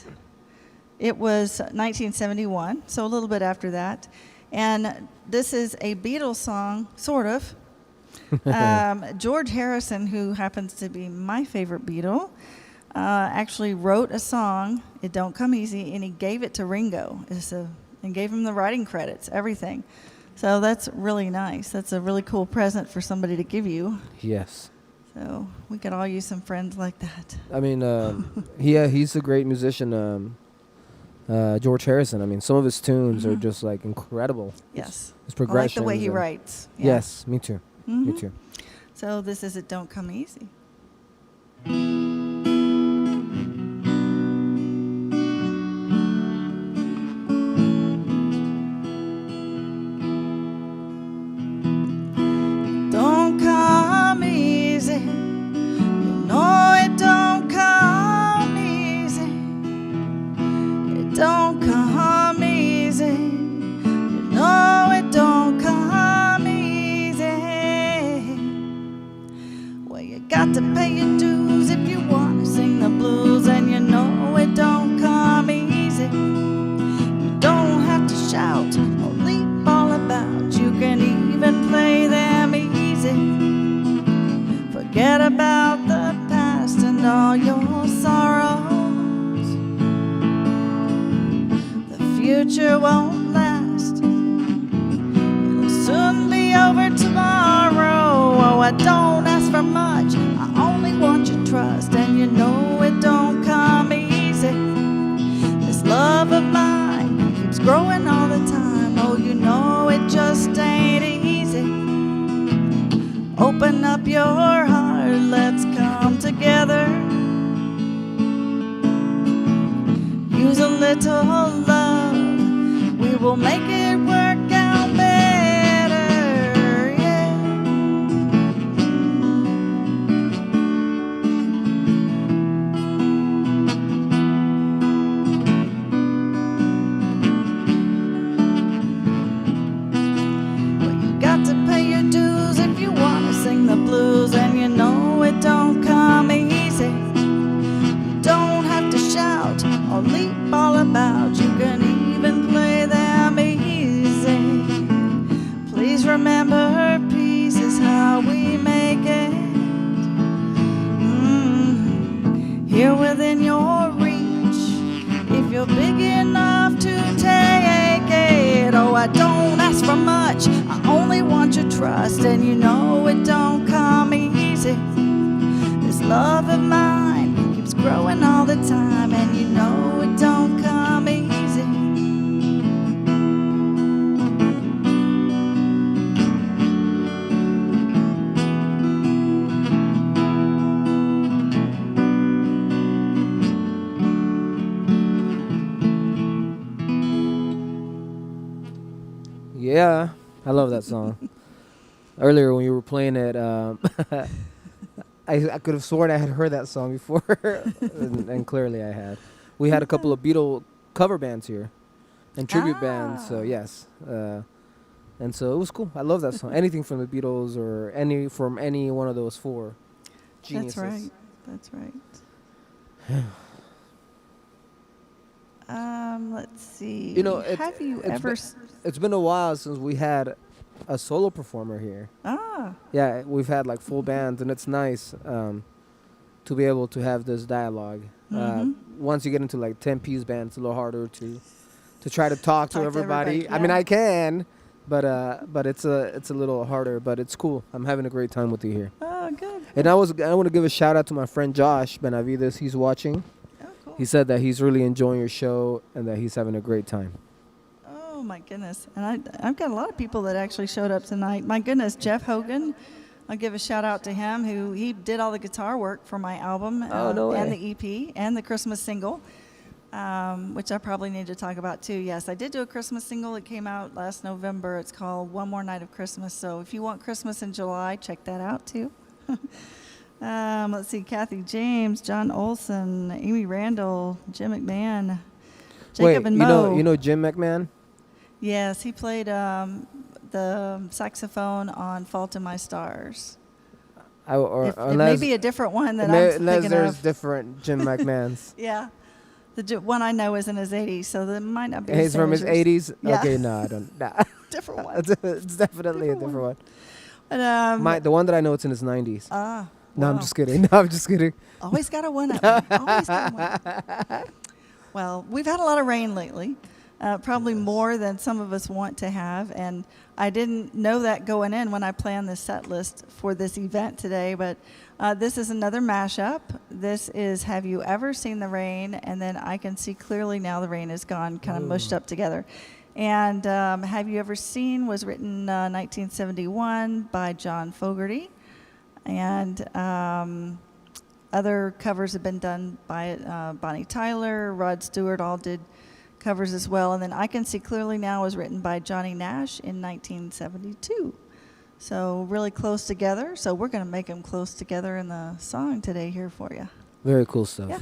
It was 1971, so a little bit after that. And this is a Beatles song, sort of. George Harrison, who happens to be my favorite Beatle, actually wrote a song, It Don't Come Easy, and he gave it to Ringo and gave him the writing credits, everything. So that's really nice. That's a really cool present for somebody to give you. Yes. So we could all use some friends like that. I mean, he's a great musician. George Harrison. I mean, some of his tunes are just like incredible. Yes. His I like progression. the way he writes. Yeah. Yes, me too. Me Mhm. too. So this is It Don't Come Easy. Don't come easy. You know it don't come easy. It don't come easy. You know it don't come easy. Well, you got to pay your dues if you want to sing the blues, and you know it don't come easy. You don't have to shout or leap all about. You can even play them easy. Forget about the past and all your sorrows. The future won't last. It'll soon be over tomorrow. Oh, I don't ask for much. I only want your trust, and you know it don't come easy. This love of mine keeps growing all the time. Oh, you know it just ain't easy. Open up your heart, let's come together. Use a little love, we will make it work out better, yeah. Well, you got to pay your dues if you want to sing the blues, and you know it don't come easy. You don't have to shout or leap all about. You can even play them easy. Please remember, peace is how we make it. Here within your reach, if you're big enough to take it. Oh, I don't ask for much, I only want your trust, and you know it don't come easy. This love of mine keeps growing all the time, and you know it don't come easy. Yeah, I love that song. Earlier when you were playing it, I could have sworn I had heard that song before, and clearly I had. We had a couple of Beatle cover bands here, and tribute bands. So yes, and so it was cool. I love that song. Anything from the Beatles or from any one of those four geniuses. That's right. That's right. Let's see. You know, have you ever? It's been a while since we had a solo performer here. Yeah, we've had like full bands, and it's nice to be able to have this dialogue. Once you get into like 10-piece bands, it's a little harder to try to talk to everybody. Yeah. I mean, I can, but it's a little harder. But it's cool. I'm having a great time with you here. Oh, good. And I want to give a shout out to my friend Josh Benavides. He's watching. Oh, cool. He said that he's really enjoying your show and that he's having a great time. Oh, my goodness. And I've got a lot of people that actually showed up tonight. My goodness, Jeff Hogan. I'll give a shout out to him, he did all the guitar work for my album and the EP and the Christmas single, which I probably need to talk about too. Yes, I did do a Christmas single. It came out last November. It's called One More Night of Christmas. So if you want Christmas in July, check that out too. Let's see, Kathy James, John Olson, Amy Randall, Jim McMahon, Jacob and Mo. You know Jim McMahon? Yes, he played the saxophone on Fault in My Stars. It may be a different one that I'm thinking unless there's of. different Jim McMahons. Yeah. one I know is in his 80s, so that might not be. He's from his 80s? Yeah. Okay, no, I don't. Nah. Different one. It's definitely a different one. But, The one that I know, it's in his 90s. No, I'm wow. just kidding. No, I'm just kidding. Always got a one up. Always got a one up. Well, we've had a lot of rain lately, probably more than some of us want to have. And I didn't know that going in when I planned this set list for this event today. But this is another mashup. This is Have You Ever Seen the Rain? And then I Can See Clearly Now the Rain Is Gone, kind of mushed up together. And Have You Ever Seen was written 1971 by John Fogerty. And other covers have been done by Bonnie Tyler, Rod Stewart, all did covers as well. And then I Can See Clearly Now was written by Johnny Nash in 1972. So really close together. So we're going to make them close together in the song today here for you. Very cool stuff. Yeah.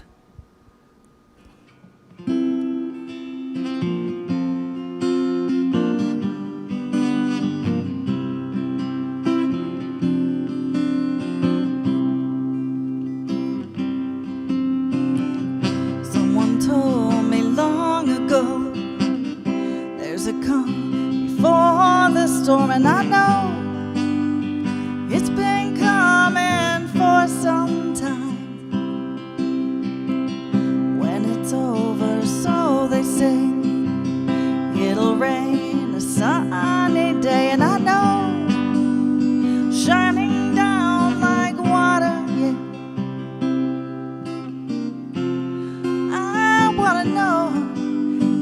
Someone told me long ago there's a calm before the storm, and I know it's been coming for some time. When it's over, so they say, it'll rain a sunny day, and I know, shining down like water, yeah. I wanna know,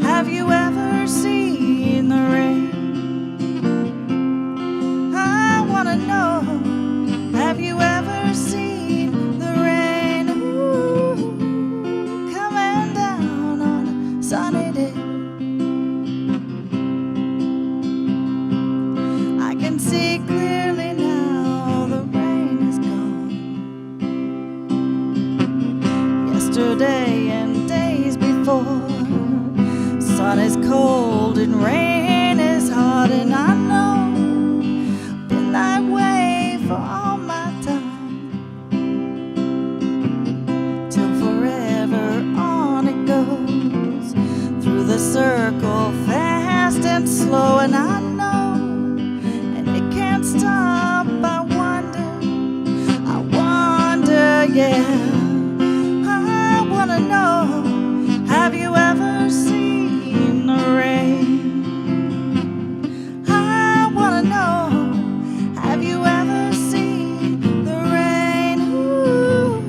have you ever seen the rain? I wanna know, have you ever seen the rain? Ooh, coming down on a sunny day. I can see clearly now the rain is gone. Yesterday and days before, sun is cold and rain is hot, and I know been that way for all my time. Till forever on it goes, through the circle fast and slow, and I know, and it can't stop. I wonder, yeah. I wanna know, have you ever seen the rain? I wanna know, have you ever seen the rain? Ooh,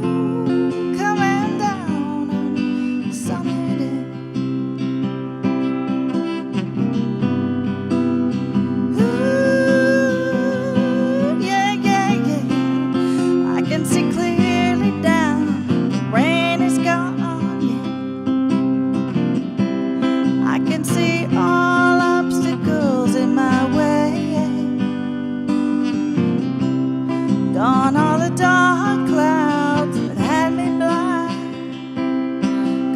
coming down on a sunny day. Ooh, yeah, yeah, yeah. I can see clearly down, the rain is gone, yeah. I can see all obstacles in my way. Gone all the dark clouds that had me blind.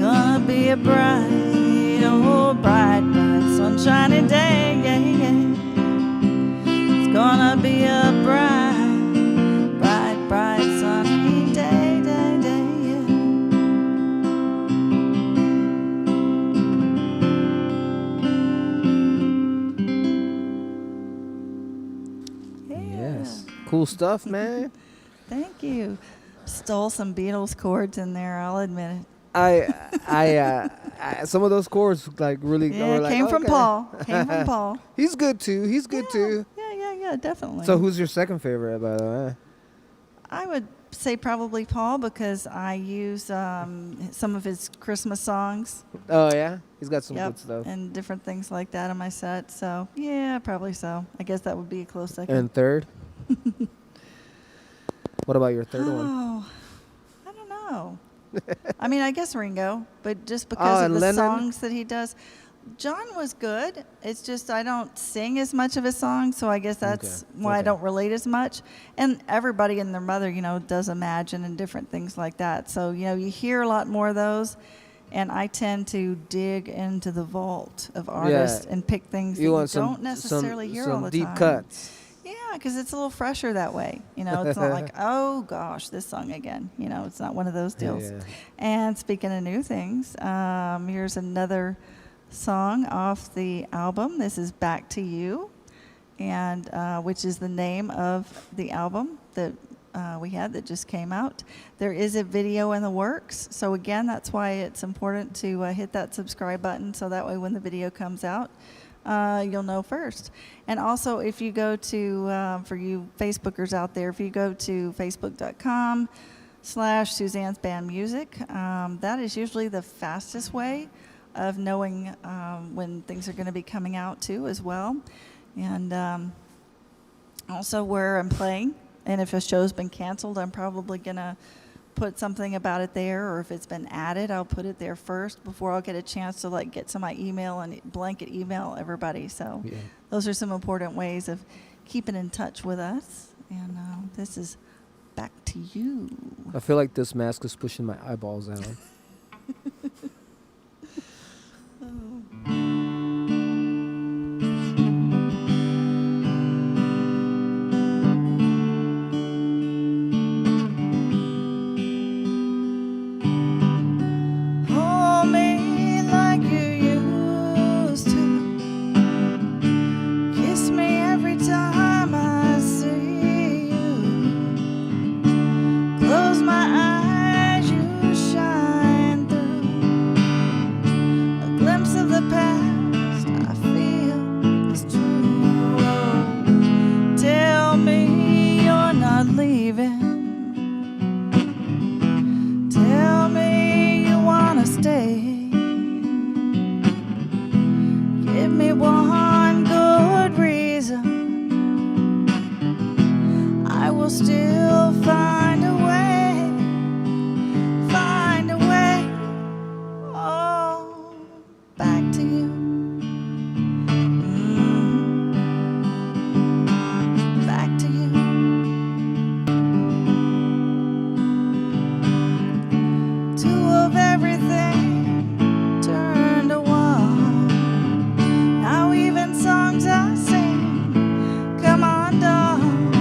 Gonna be a bright, oh bright, bright sunshiny day, yeah, yeah. It's gonna be a bright, bright, bright sunny day, day, day, yeah. Yeah. Yes. Cool stuff, man. Thank you. Stole some Beatles chords in there, I'll admit it. I some of those chords like really Yeah, were like, came from okay. Paul. Came from Paul. He's good too. He's good too. Yeah, definitely. So who's your second favorite, by the way? I would say probably Paul, because I use some of his Christmas songs. Oh yeah, he's got some Yep, good stuff. and different things like that in my set. So yeah, probably so. I guess that would be a close second. And third? What about your third one? Oh, I don't know. I mean, I guess Ringo, but just because of and the Lennon? songs that he does. John was good. It's just I don't sing as much of his songs, so I guess that's why I Okay. don't relate as much. And everybody and their mother, does Imagine and different things like that. So, you hear a lot more of those, and I tend to dig into the vault of artists and pick things that you don't necessarily hear all the deep time. cuts. Yeah, because it's a little fresher that way. It's not like, oh gosh, this song again. It's not one of those deals. Yeah. And speaking of new things, here's another song off the album. This is Back to You, and which is the name of the album that we had that just came out. There is a video in the works. So again, that's why it's important to hit that subscribe button so that way when the video comes out, you'll know first. And also, if you go to, for you Facebookers out there, if you go to facebook.com/Suzanne's Band Music, that is usually the fastest way of knowing when things are going to be coming out too as well. And also where I'm playing. And if a show's been canceled, I'm probably going to put something about it there, or if it's been added, I'll put it there first before I'll get a chance to like get to my email and blanket email everybody. So Yeah. those are some important ways of keeping in touch with us. And this is Back to You. I feel like this mask is pushing my eyeballs out. Hold me like you used to. Kiss me every time I see you. Close my eyes, you shine through. A glimpse of the past I feel is true. Tell me you're not leaving. Tell me you wanna stay. Give me one good reason. I will still find a way. Find a way. Oh, back to you. Back to you. Two of everything turned to one. Now even songs I sing come undone.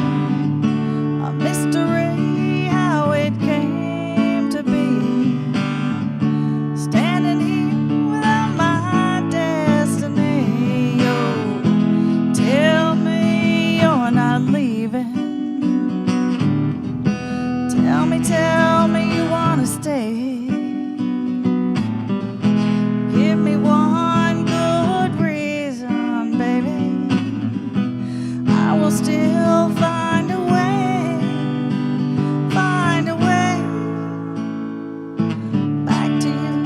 A mystery how it came to be. Standing here without my destiny. Oh, tell me you're not leaving. Tell me you wanna stay. Give me one good reason, baby. I will still find a way. Find a way. Back to you.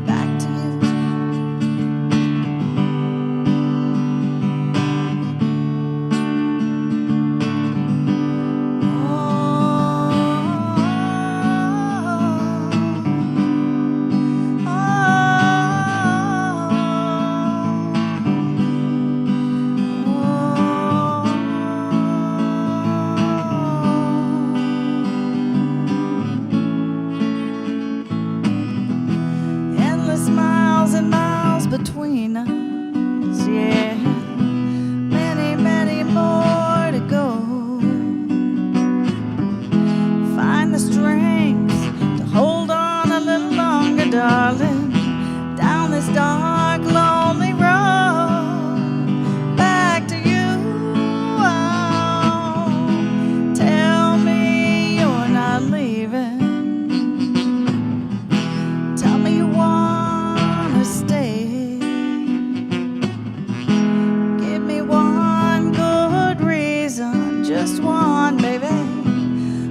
Back to you. Endless miles and miles between us, yeah. Many, many more to go. Find the strength to hold on a little longer, darling. Down this dark, lonely road. Back to you. Oh, tell me you're not leaving. Tell me you wanna stay. Give me one good reason, just one, baby.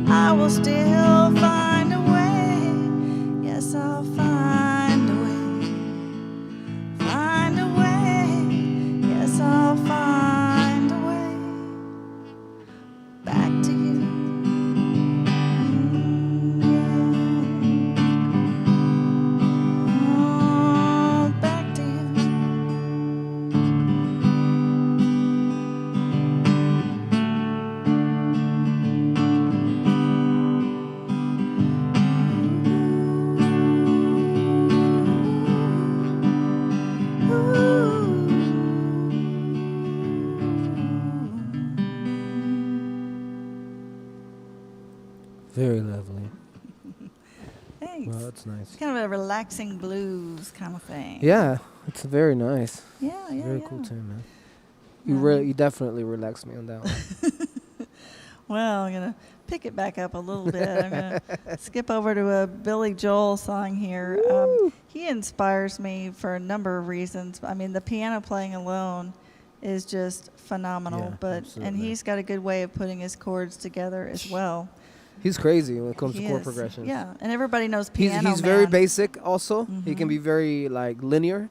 I will still find a way. Yes, I'll find a way. Find a way. Yes, I'll find a way. Back to you. Oh, back to you. thanks. Well, that's nice. It's kind of a relaxing blues kind of thing. Yeah, it's very nice. Yeah, It's a yeah, very yeah. cool tune, man. Um, You definitely relaxed me on that one. Well, I'm going to pick it back up a little bit. I'm going to skip over to a Billy Joel song here. He inspires me for a number of reasons. I mean, the piano playing alone is just phenomenal, Yeah, and absolutely. he's got a good way of putting his chords together as well. He's crazy when it comes He to chord is. progressions. Yeah, and everybody knows He's Piano he's very Man. basic also. He can Mhm. be very like linear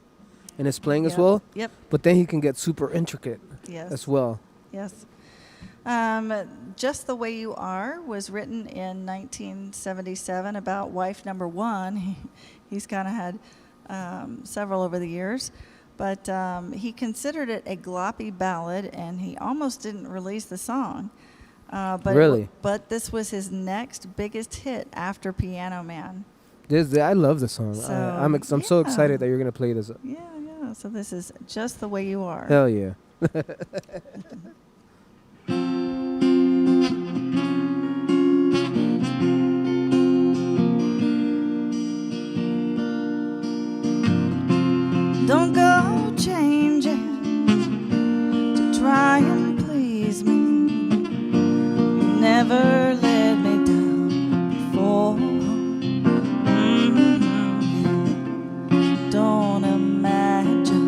in his playing as Yep. well, Yep. but then he can get super intricate Yes. as well. Yes. Just the Way You Are was written in 1977 about wife number one. He's kind of had several over the years, but he considered it a gloppy ballad, and he almost didn't release the song. Really? But this was his next biggest hit after Piano Man. I love the song. So, I'm so yeah. excited that you're gonna play this. Yeah, yeah. So this is Just the Way You Are. Hell yeah. Don't go changing to try and please me. You never let me down before. Don't imagine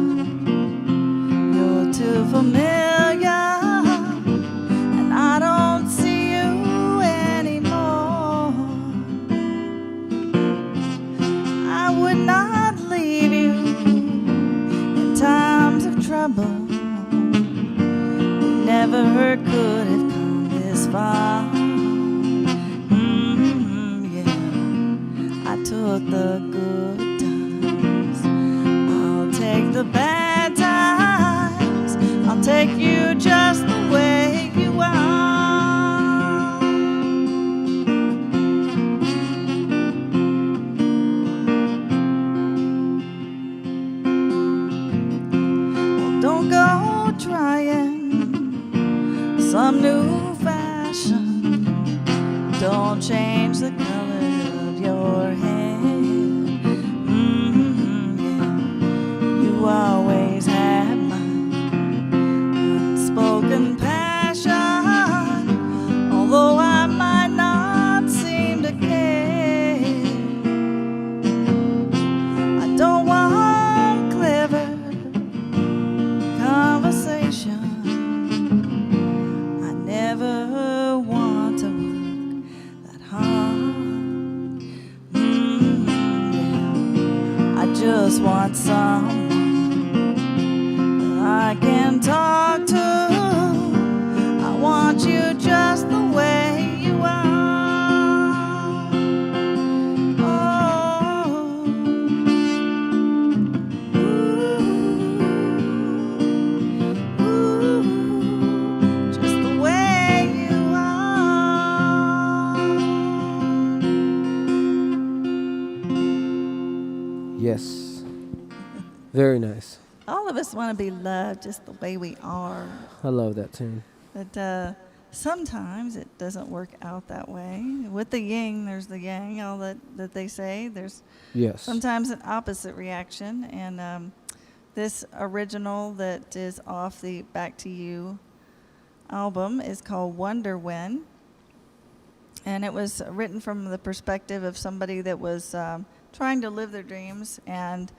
you're too familiar, and I don't see you anymore. I would not leave you in times of trouble. We never could have come this far. Yeah, I took the good times, I'll take the bad times. I'll take you just the way you are. Don't go trying some new fashion. Don't change the color of your hair. Yeah. You always had my unspoken passion, although I might not seem to care. I don't want clever conversation. I never want to work that hard. Yeah. I just want someone that I can talk to. I want you just the way you are. Oh. Just the way you are. Yes. Very nice. All of us want to be loved just the way we are. I love that tune. But sometimes it doesn't work out that way. With the yin, there's the yang, all that they say. There's Yes. sometimes an opposite reaction. And this original that is off the Back to You album is called Wonder When. And it was written from the perspective of somebody that was trying to live their dreams, and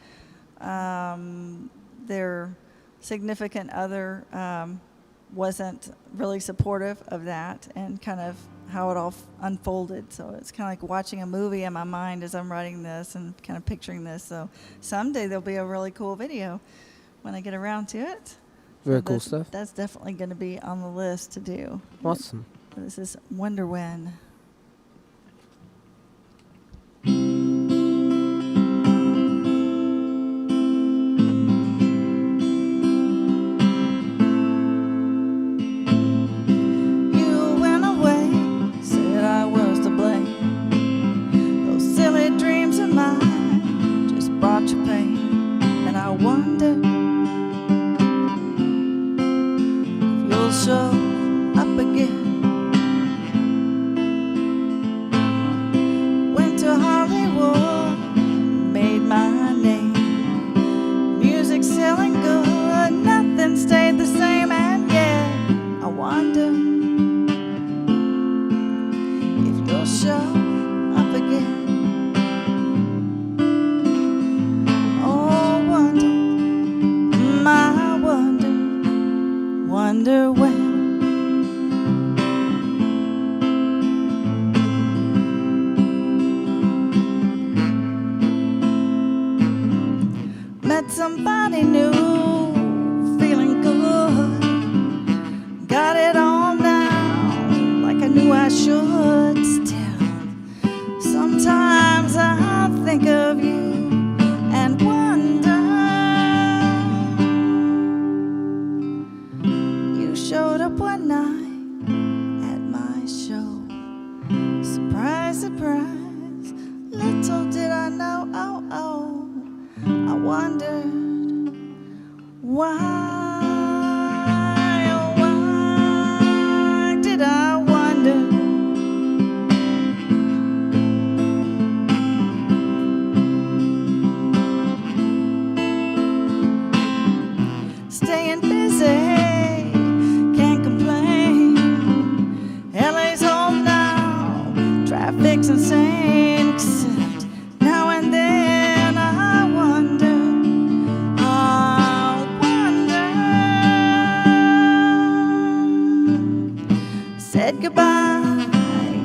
their significant other wasn't really supportive of that, and kind of how it all unfolded. So it's kind of like watching a movie in my mind as I'm writing this and kind of picturing this. So someday there'll be a really cool video when I get around to it. Very So cool stuff. That's definitely going to be on the list to do. Awesome. This is Wonder When. You went away, said I was to blame. Those silly dreams of mine just brought you pain. And I wonder if you'll show up again. somebody new, feeling good. Got it all now, like I knew I should. Still, sometimes I think of you and wonder. You showed up one night at my show. Surprise, surprise, little did I know, I wondered why. Did I wonder? Staying busy, can't complain. LA's home now, traffic's insane. Except now and then I wonder. Said goodbye,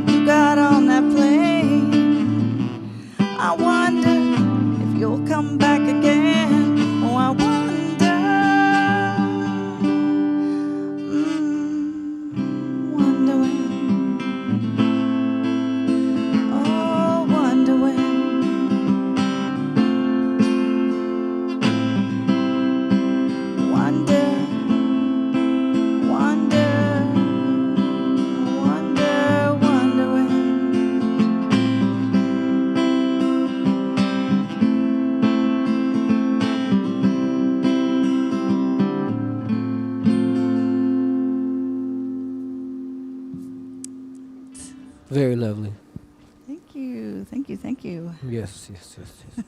you got on that plane. I wonder if you'll come back again. Oh, I wonder, wonder when. Oh, wonder when. Wonder, wonder. Very lovely. Thank you, thank you, thank you. Yes, yes, yes, yes.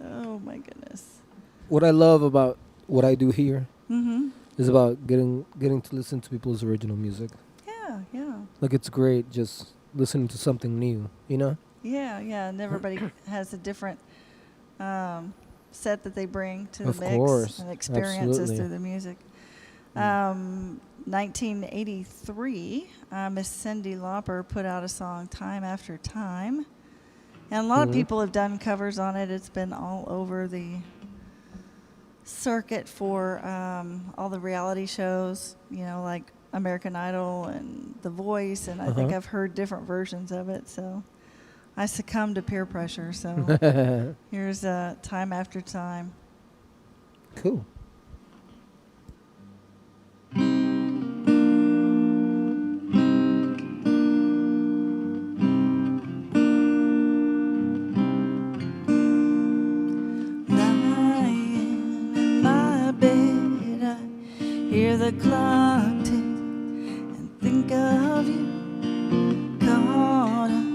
Oh my goodness. What I love about what I do here Mm-hmm. is about getting to listen to people's original music. Yeah, yeah, Like, it's great just listening to something new, you know? yeah, yeah. And everybody has a different set that they bring to the Of mix course, and experiences absolutely. through the music. 1983, Miss Cyndi Lauper put out a song, Time After Time. And a lot of people have done covers on it. It's been all over the circuit for all the reality shows, you know, like American Idol and The Voice. And I think I've heard different versions of it. So I succumbed to peer pressure. So here's Time After Time. Cool. Hear the clock tick and think of you, caught up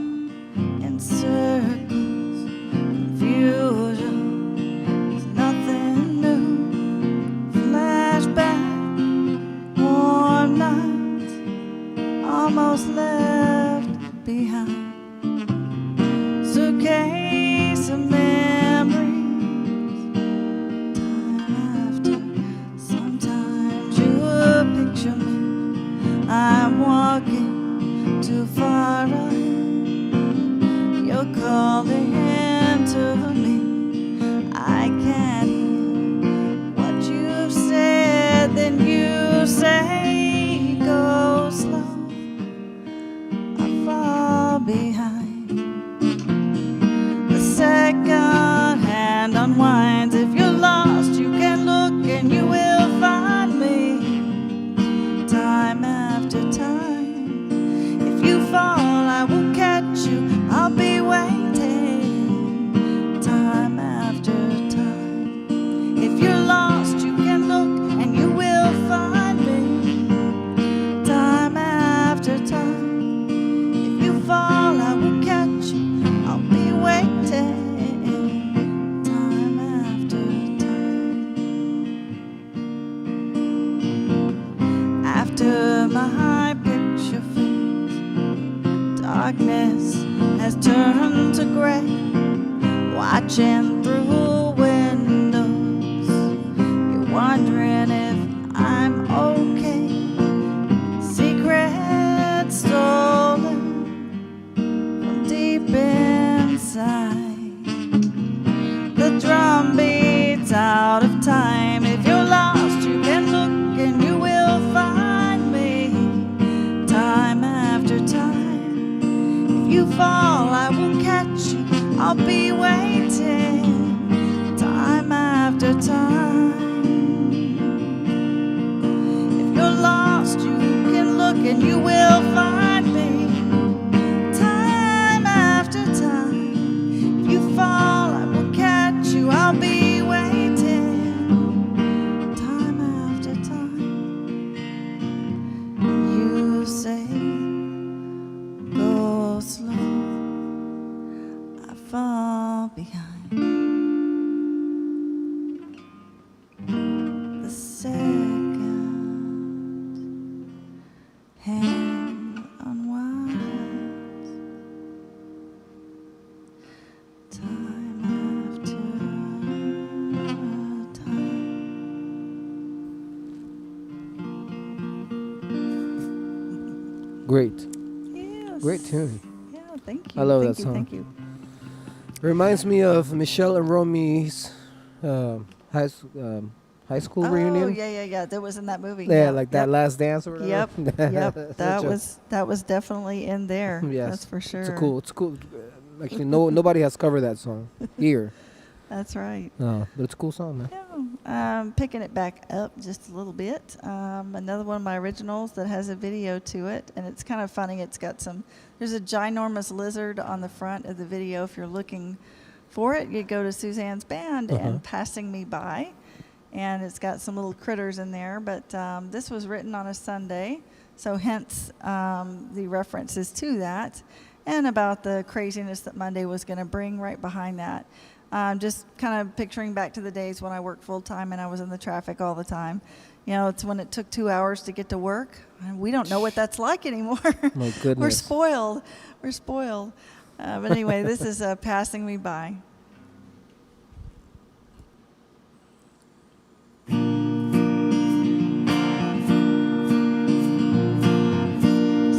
in circles, confusion is nothing new. Flashback, warm nights, almost left behind. Suitcase of memories. Picture me, I'm walking too far ahead. You're calling to me, I can't hear what you've said. Then you say, go slow, I fall behind. The second hand unwinds. If you're lost, you can look and you will find me. Time after time, if you fall, I will catch you. I'll be waiting. Time after time, if you're lost, you can look and you will find me. Time after time, if you fall, I will catch you. I'll be waiting. Time after time. After my picture fades, darkness has turned to gray. Watching through windows, you're wondering if I'm okay. Secrets stolen from deep inside. The dry you fall, I will catch you. I'll be waiting time after time. If you're lost, you can look and you will find me time after time. If you fall, I will catch you. I'll be waiting time after time. You say, go slow, I fall behind. The second hand unwinds time after time. Great. Yes. Great tune. Yeah, thank you. I love thank that you, song. Thank you. Reminds me of Michelle and Romy's high, high school Oh, reunion. yeah. That was in that movie. Yeah, like that Yep. last dance or whatever. Yep. Yep. Such That was definitely in there. yes, That's for sure. It's cool. Actually, nobody has covered that song here. That's right. No, but it's a cool song, man. Yeah. Picking it back up just a little bit. Another one of my originals that has a video to it, and it's kind of funny. It's got there's a ginormous lizard on the front of the video. If you're looking for it, you go to Suzanne's band and Passing Me By, and it's got some little critters in there. But this was written on a Sunday, so hence the references to that, and about the craziness that Monday was going to bring right behind that. Just kind of picturing back to the days when I worked full time and I was in the traffic all the time. You know, it's when it took 2 hours to get to work. And we don't know what that's like anymore. My goodness. We're spoiled. We're spoiled. But anyway, this is Passing Me By.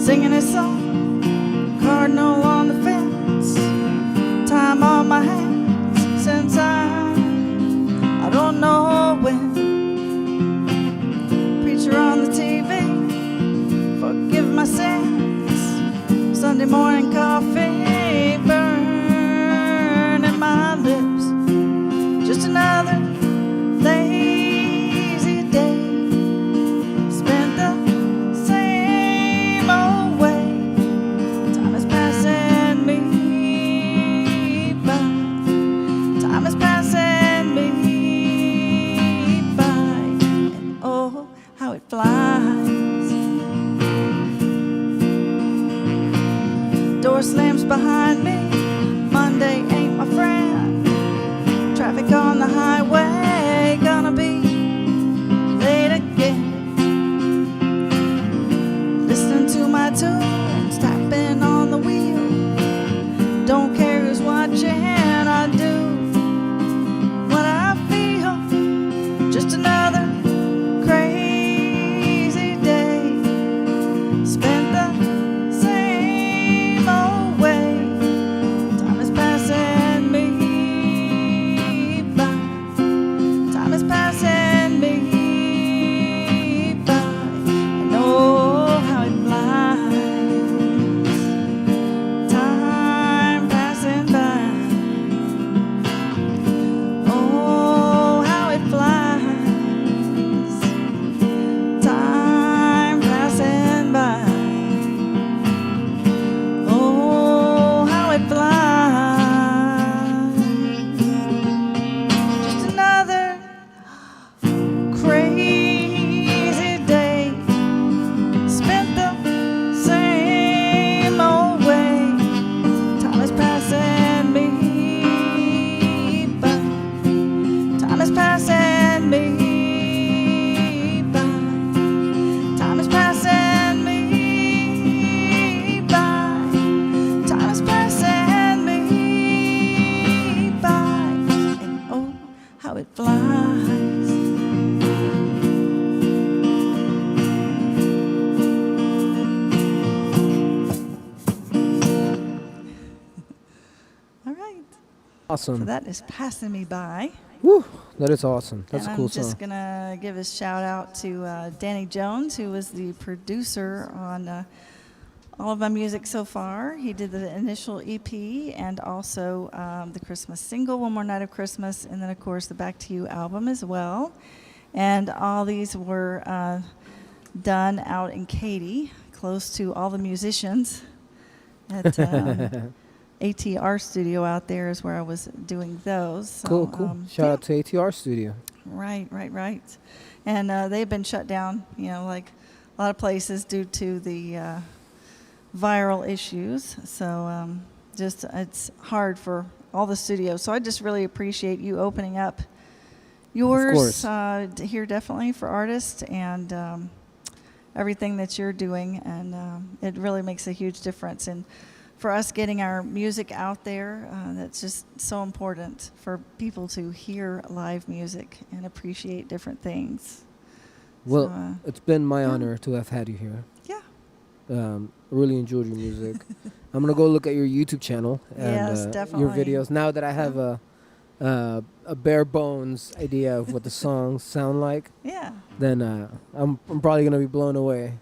Singing a song, cardinal on the fence, time on my hands. Since I don't know when. Preacher on the TV, forgive my sins. Sunday morning coffee, burning my lips. Just another lazy day, spent the same old way. Time is passing me by. Time is passing me by, and oh, how it flies. Door slams behind me, Monday ain't my friend. Traffic on the highway, gonna be late again. Listening to my tunes, tapping on the wheel. Don't care who's watching, I do what I feel. Just another crazy day, spent the same old way. Time is passing me by. Time is passing me by. And oh, how it flies. Time passing by. Oh, how it flies. Time passing by. Oh, how it flies. Just another crazy day, spent the same old way. Time is passing me by. Time is passing me by. Time is passing me by. Time is passing me by. And oh, how it flies. All right. So Awesome. that is Passing Me By. Woo, that is awesome. That's And a cool I'm just song. going to give a shout out to Danny Jones, who was the producer on all of my music so far. He did the initial EP and also the Christmas single, One More Night of Christmas, and then, of course, the Back to You album as well. And all these were done out in Katy, close to all the musicians at ATR Studio out there is where I was doing those. So, Cool. Shout out to ATR Studio. Right. And they've been shut down, like a lot of places due to the viral issues. So just it's hard for all the studios. So I just really appreciate you opening up yours here, definitely for artists and everything that you're doing. And it really makes a huge difference. And for us getting our music out there, that's just so important for people to hear live music and appreciate different things. Well, So, it's been my honor to have had you here. yeah. Really enjoyed your music. I'm gonna go look at your YouTube channel and Yes, your definitely. videos. Now that I have a bare bones idea of what the songs sound like, Yeah. then I'm probably gonna be blown away.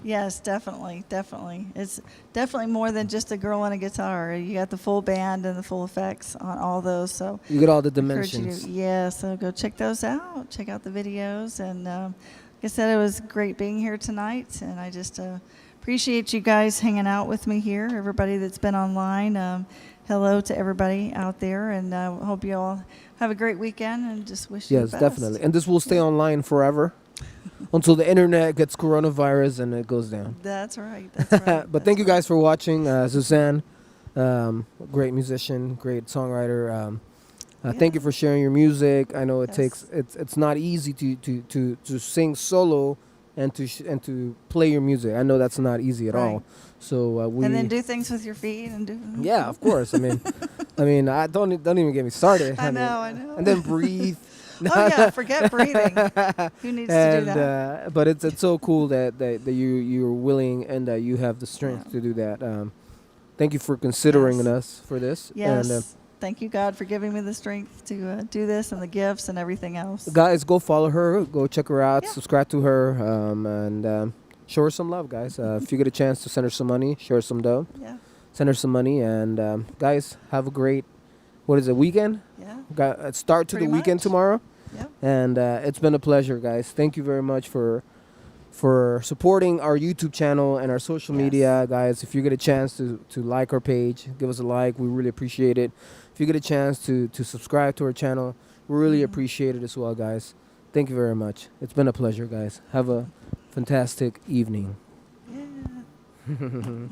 Yes, definitely. It's definitely more than just a girl and a guitar. You got the full band and the full effects on all those. So You get all the I encourage you dimensions. to, yeah, so go check those out. Check out the videos. And like I said, it was great being here tonight. And I just appreciate you guys hanging out with me here. Everybody that's been online, hello to everybody out there. And I hope you all have a great weekend and just wish you Yes, the best. definitely. And this will stay online forever until the internet gets coronavirus and it goes down. That's right. That's right. But thank you guys for watching. Suzanne, great musician, great songwriter. Thank you for sharing your music. I know it Yes. takes it's not easy to sing solo and to play your music. I know that's not easy at Right. all. So we And then do things with your feet and do. yeah, of course. I don't even get me started. I know. And then breathe. Oh yeah, forget breathing. Who needs to do that? But it's so cool that you're willing and that you have the strength Yeah. to do that. Thank you for considering Yes. us for this. Yes. And Thank you, God, for giving me the strength to do this and the gifts and everything else. guys, go follow her. Go check her out. Yeah. Subscribe to her. And show her some love, guys. If you get a chance to send her some money, share her some dough. Yeah. Send her some money. And guys, have a great weekend. Yeah. Start to Pretty the weekend much. tomorrow. Yep. And it's been a pleasure, guys. Thank you very much for supporting our YouTube channel and our social Yes. media, guys. If you get a chance to like our page, give us a like. We really appreciate it. If you get a chance to subscribe to our channel, we really Mhm. appreciate it as well, guys. Thank you very much. It's been a pleasure, guys. Have a fantastic evening. Yeah.